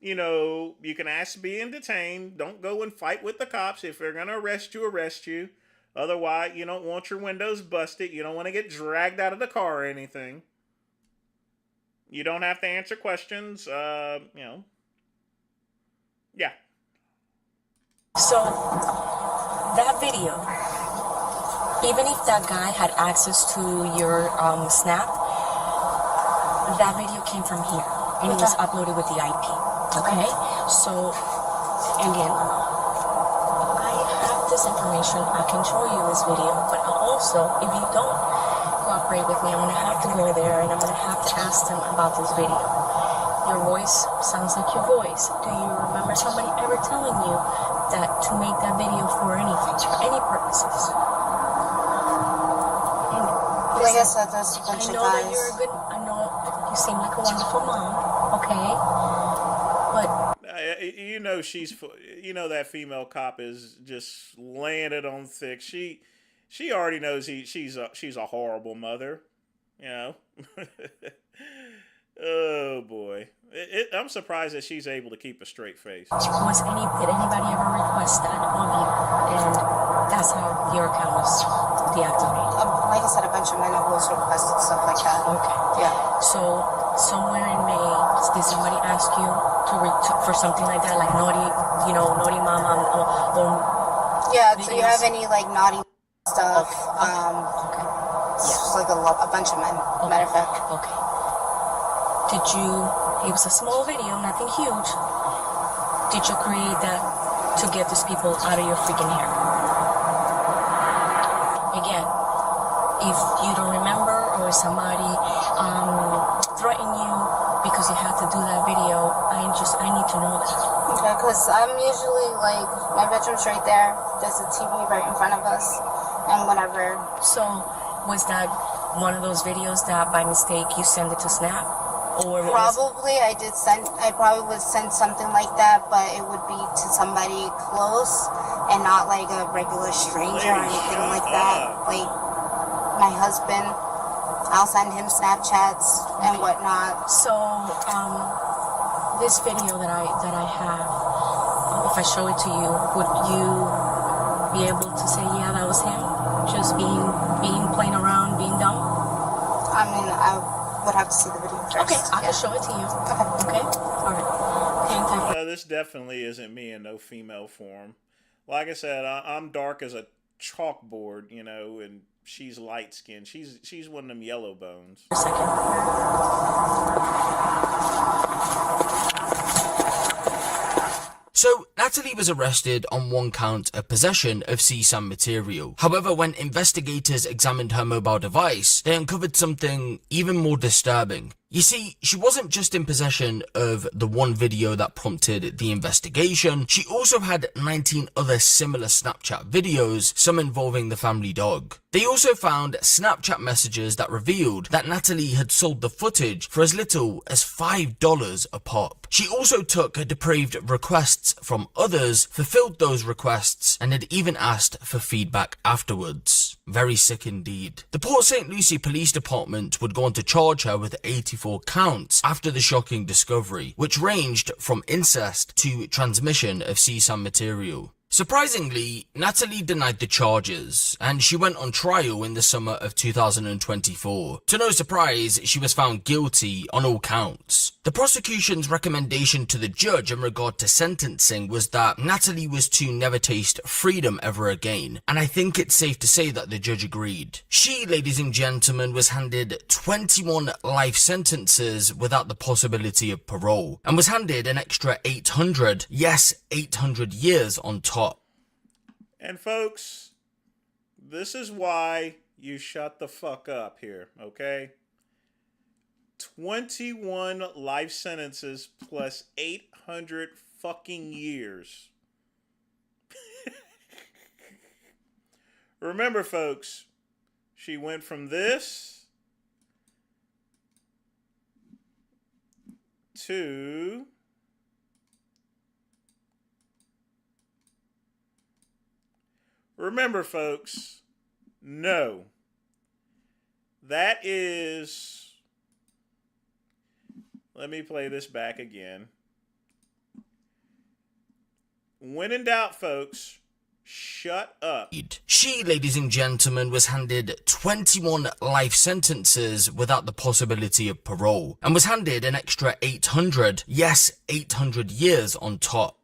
You know, you can ask to be detained. Don't go and fight with the cops. If they're going to arrest you, arrest you. Otherwise, you don't want your windows busted. You don't want to get dragged out of the car or anything. You don't have to answer questions. You know. Yeah. So, that video, even if that guy had access to your Snap, that video came from here. And it was uploaded with the IP. Okay? So, again, I have this information. I can show you this video. But also, if you don't cooperate with me, I'm going to have to go there and I'm going to have to ask them about this video. Your voice sounds like your voice. Do you remember somebody ever telling you that to make that video for anything, for any purposes? And like I said, there's a bunch of know guys. that you're a good, I know you seem like a wonderful mom, okay? But you know you know that female cop is just laying it on thick. She already knows she's a horrible mother, you know. Oh boy, I'm surprised that she's able to keep a straight face. did anybody ever request that of you? And that's how your account was deactivated. Like I said, a bunch of men have always requested stuff like that. Okay. Yeah. So somewhere in May, did somebody ask you for something like that, like naughty mama, or yeah. videos? Do you have any like naughty stuff? Okay. It's like a bunch of men. Matter of fact. Okay. It was a small video, nothing huge. Did you create that to get these people out of your freaking hair? Again, if you don't remember or somebody threatened you because you had to do that video, I need to know that. Okay, because I'm usually like, my bedroom's right there. There's a TV right in front of us. And whatever. So, was that one of those videos that by mistake you sent it to Snap? Or probably I probably would send something like that, but it would be to somebody close and not like a regular stranger or anything like that. Like my husband, I'll send him Snapchats and whatnot. So this video that I have, if I show it to you, would you be able to say, yeah, that was him, just being playing around, being dumb? I mean, I would have to see the video first. Okay, I can show it to you. Okay? Alright. Okay, this definitely isn't me in no female form. Like I said, I'm dark as a chalkboard, you know, and she's light skinned. She's one of them yellow bones. A second. So, Natalie was arrested on one count of possession of CSAM material. However, when investigators examined her mobile device, they uncovered something even more disturbing. You see, she wasn't just in possession of the one video that prompted the investigation, she also had 19 other similar Snapchat videos, some involving the family dog. They also found Snapchat messages that revealed that Natalie had sold the footage for as little as $5 a pop. She also took depraved requests from others, fulfilled those requests, and had even asked for feedback afterwards. Very sick indeed. The Port St. Lucie Police Department would go on to charge her with 84 counts after the shocking discovery, which ranged from incest to transmission of CSAM material. Surprisingly, Natalie denied the charges, and she went on trial in the summer of 2024. To no surprise, she was found guilty on all counts. The prosecution's recommendation to the judge in regard to sentencing was that Natalie was to never taste freedom ever again, and I think it's safe to say that the judge agreed. She, ladies and gentlemen, was handed 21 life sentences without the possibility of parole, and was handed an extra 800 years on top. And folks, this is why you shut the fuck up here, okay? 21 life sentences plus 800 fucking years. Remember, folks, she went from this to Remember, folks, no. That is... Let me play this back again. When in doubt, folks, shut up. She, ladies and gentlemen, was handed 21 life sentences without the possibility of parole, and was handed an extra 800, yes, 800 years on top.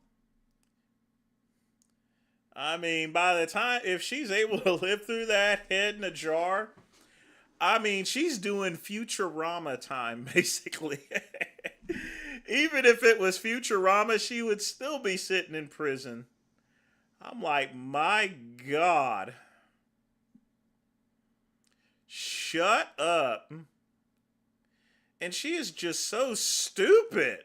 I mean, by the time, if she's able to live through that, head in a jar, I mean, she's doing Futurama time, basically. Even if it was Futurama, she would still be sitting in prison. I'm like, my God. Shut up. And she is just so stupid.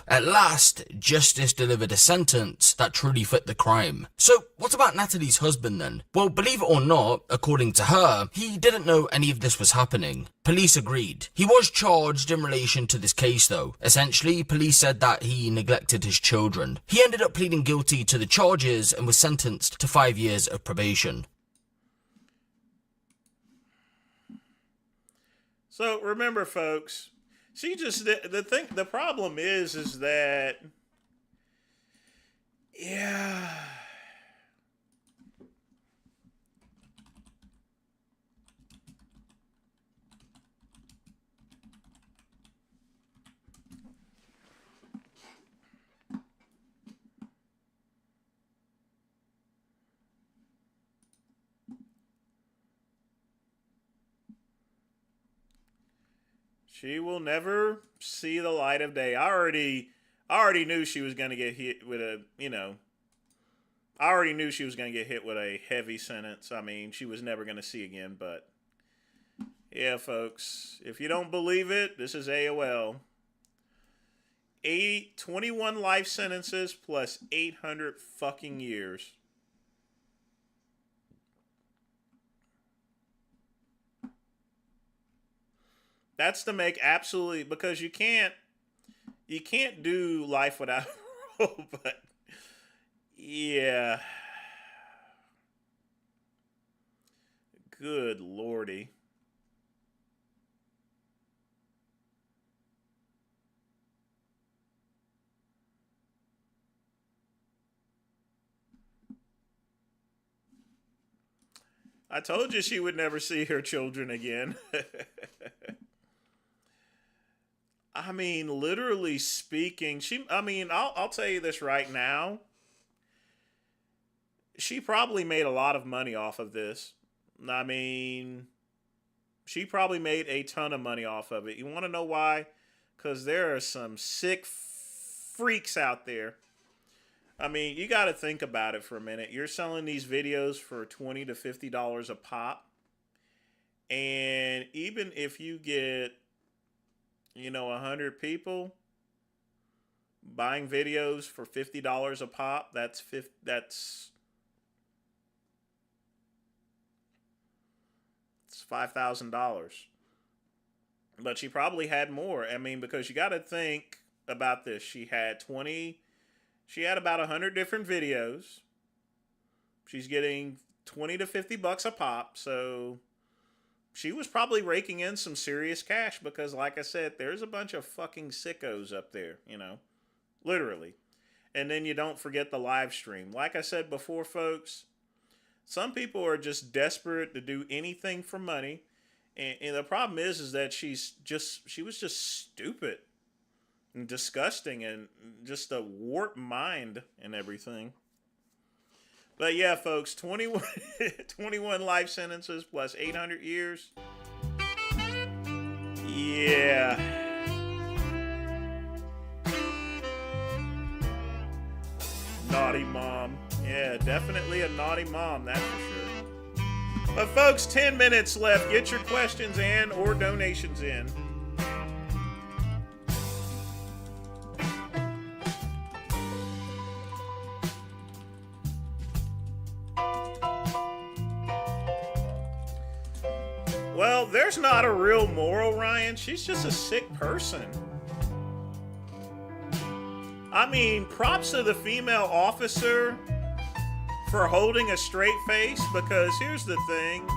At last, justice delivered a sentence that truly fit the crime. So, what about Natalie's husband then? Well, believe it or not, according to her, he didn't know any of this was happening. Police agreed. He was charged in relation to this case though. Essentially, police said that he neglected his children. He ended up pleading guilty to the charges and was sentenced to 5 years of probation. So, remember folks, she just, the problem is that, yeah. She will never see the light of day. I already knew she was going to get hit with a, I already knew she was going to get hit with a heavy sentence. I mean, she was never going to see again, but yeah, folks, if you don't believe it, this is AOL. 21 life sentences plus 800 fucking years. That's to make absolutely, because you can't do life without parole, but yeah. Good lordy. I told you she would never see her children again. I mean, literally speaking, I'll tell you this right now. She probably made a lot of money off of this. I mean, she probably made a ton of money off of it. You want to know why? Because there are some sick freaks out there. I mean, you got to think about it for a minute. You're selling these videos for $20 to $50 a pop. And even if you get 100 people buying videos for $50 a pop, that's $5,000. But she probably had more. I mean, because you got to think about this. She had about 100 different videos. She's getting 20 to 50 bucks a pop, so she was probably raking in some serious cash because, like I said, there's a bunch of fucking sickos up there, literally. And then you don't forget the live stream. Like I said before, folks, some people are just desperate to do anything for money. And the problem is that she was just stupid and disgusting and just a warped mind and everything. But yeah, folks, 21 life sentences plus 800 years. Yeah. Naughty mom. Yeah, definitely a naughty mom, that's for sure. But folks, 10 minutes left. Get your questions and or donations in. Well, there's not a real moral, Ryan. She's just a sick person. I mean, props to the female officer for holding a straight face, because here's the thing.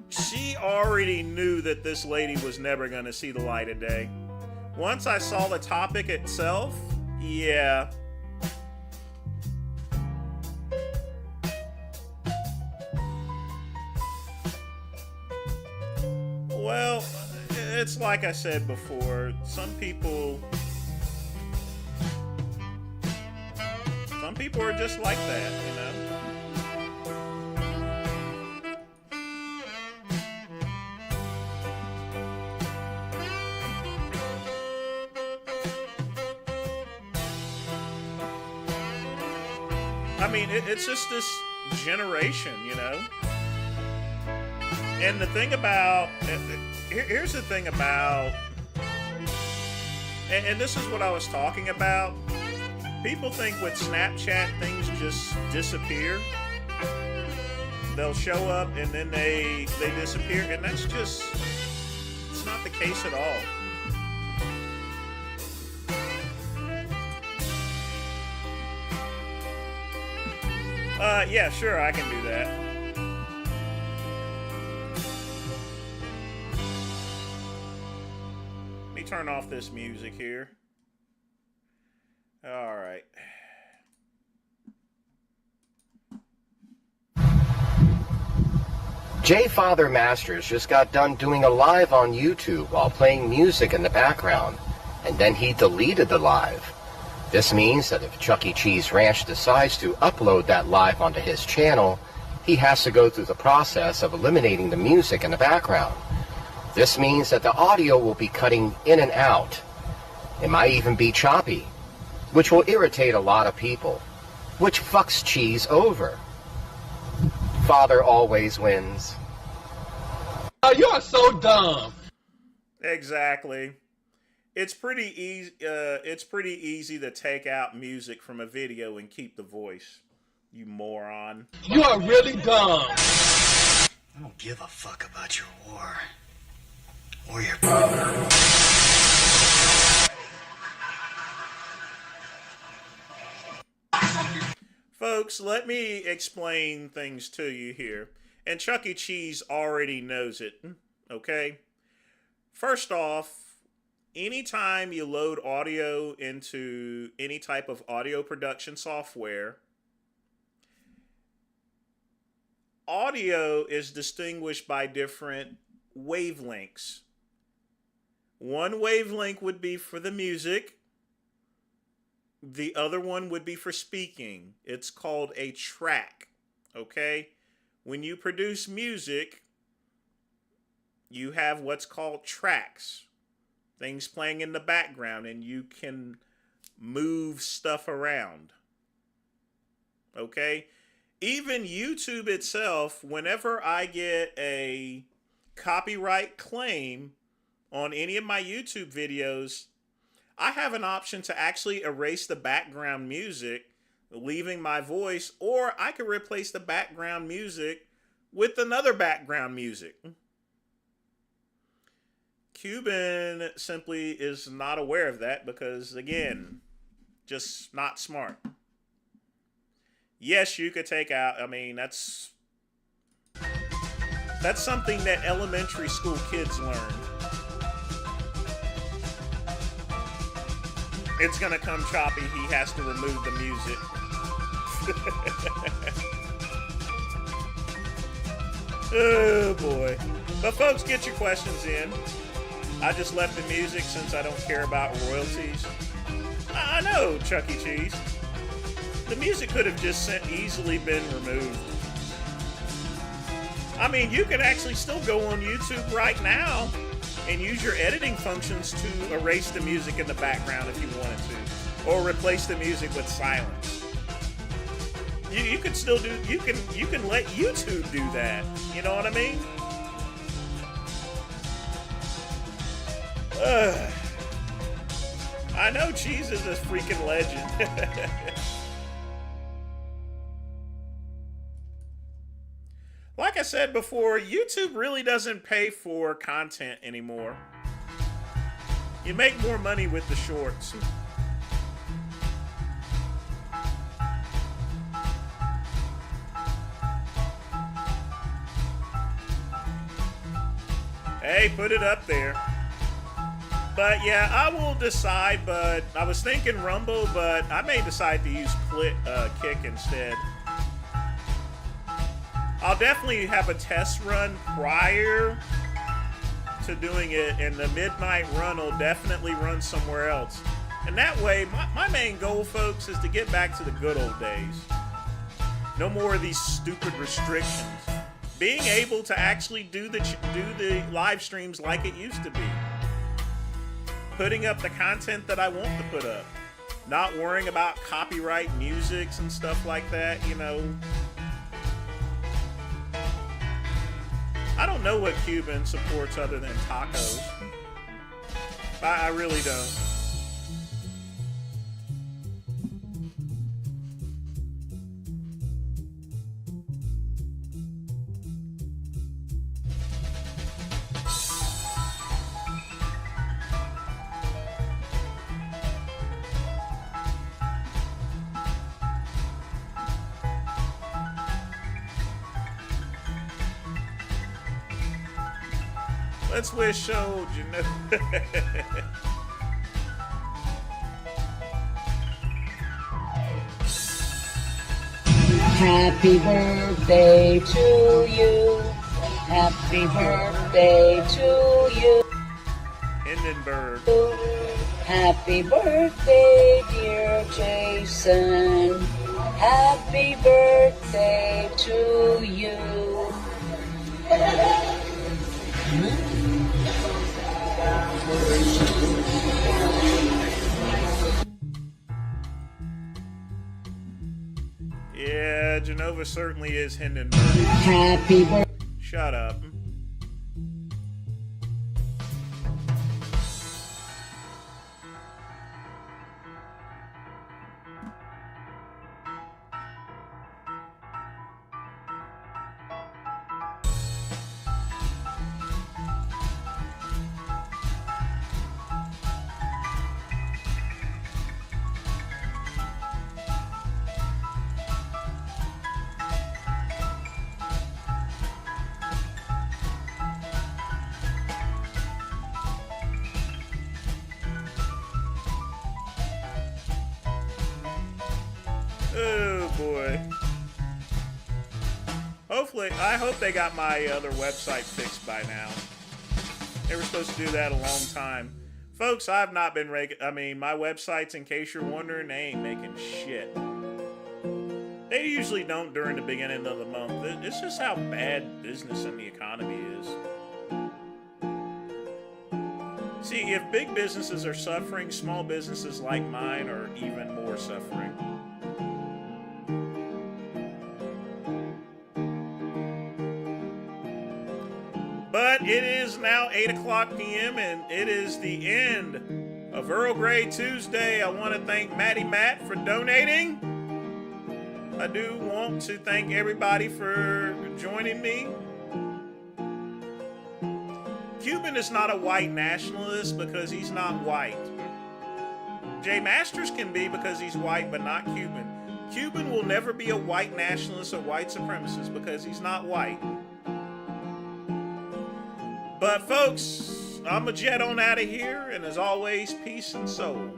She already knew that this lady was never going to see the light of day. Once I saw the topic itself, yeah. Well, it's like I said before, some people are just like that, you know? I mean, it's just this generation, you know? And the thing about, here's the thing about, and this is what I was talking about. People think with Snapchat things just disappear. They'll show up and then they disappear, and that's just, it's not the case at all. Yeah, sure, I can do that. Let me turn off this music here. All right. J Father Masters just got done doing a live on YouTube while playing music in the background, and then he deleted the live. This means that if Chuck E. Cheese Ranch decides to upload that live onto his channel, he has to go through the process of eliminating the music in the background. This means that the audio will be cutting in and out. It might even be choppy, which will irritate a lot of people, which fucks Cheese over. Father always wins. Oh, you are so dumb. Exactly. It's pretty easy. It's pretty easy to take out music from a video and keep the voice. You moron. You are really dumb. I don't give a fuck about your war or your brother. Folks, let me explain things to you here. And Chuck E. Cheese already knows it, okay? First off, anytime you load audio into any type of audio production software, audio is distinguished by different wavelengths. One wavelength would be for the music. The other one would be for speaking. It's called a track, okay? When you produce music, you have what's called tracks. Things playing in the background, and you can move stuff around. Okay? Even YouTube itself, whenever I get a copyright claim on any of my YouTube videos, I have an option to actually erase the background music, leaving my voice, or I could replace the background music with another background music. Cuban simply is not aware of that because, again, just not smart. Yes, you could take out, I mean, that's something that elementary school kids learn. It's gonna come choppy, he has to remove the music. Oh boy. But folks, get your questions in. I just left the music since I don't care about royalties. I know, Chuck E. Cheese. The music could have just easily been removed. I mean, you can actually still go on YouTube right now and use your editing functions to erase the music in the background if you wanted to, or replace the music with silence. You can still do. You can let YouTube do that. You know what I mean? I know Cheese is a freaking legend. Like I said before, YouTube really doesn't pay for content anymore. You make more money with the shorts. Hey, put it up there. But yeah, I will decide, but I was thinking Rumble, but I may decide to use Kick instead. I'll definitely have a test run prior to doing it, and the midnight run will definitely run somewhere else. And that way, my main goal, folks, is to get back to the good old days. No more of these stupid restrictions. Being able to actually do the live streams like it used to be. Putting up the content that I want to put up. Not worrying about copyright musics and stuff like that, you know. I don't know what Cuban supports other than tacos. I really don't. Let's wish old Happy birthday to you. Happy birthday to you. Hindenburg. Happy birthday, dear Jason. Happy birthday to you. Yeah, Genova certainly is Hindenburg. Happy birthday. Shut up. Oh boy. Hopefully, I hope they got my other website fixed by now. They were supposed to do that a long time. Folks, I've not been my websites, in case you're wondering, they ain't making shit. They usually don't during the beginning of the month. It's just how bad business and the economy is. See, if big businesses are suffering, small businesses like mine are even more suffering. But it is now 8 o'clock p.m. and it is the end of Earl Grey Tuesday. I want to thank Matty Matt for donating. I do want to thank everybody for joining me. Cuban is not a white nationalist because he's not white. Jay Masters can be because he's white, but not Cuban. Cuban will never be a white nationalist or white supremacist because he's not white. But folks, I'm a jet on out of here, and as always, peace and soul.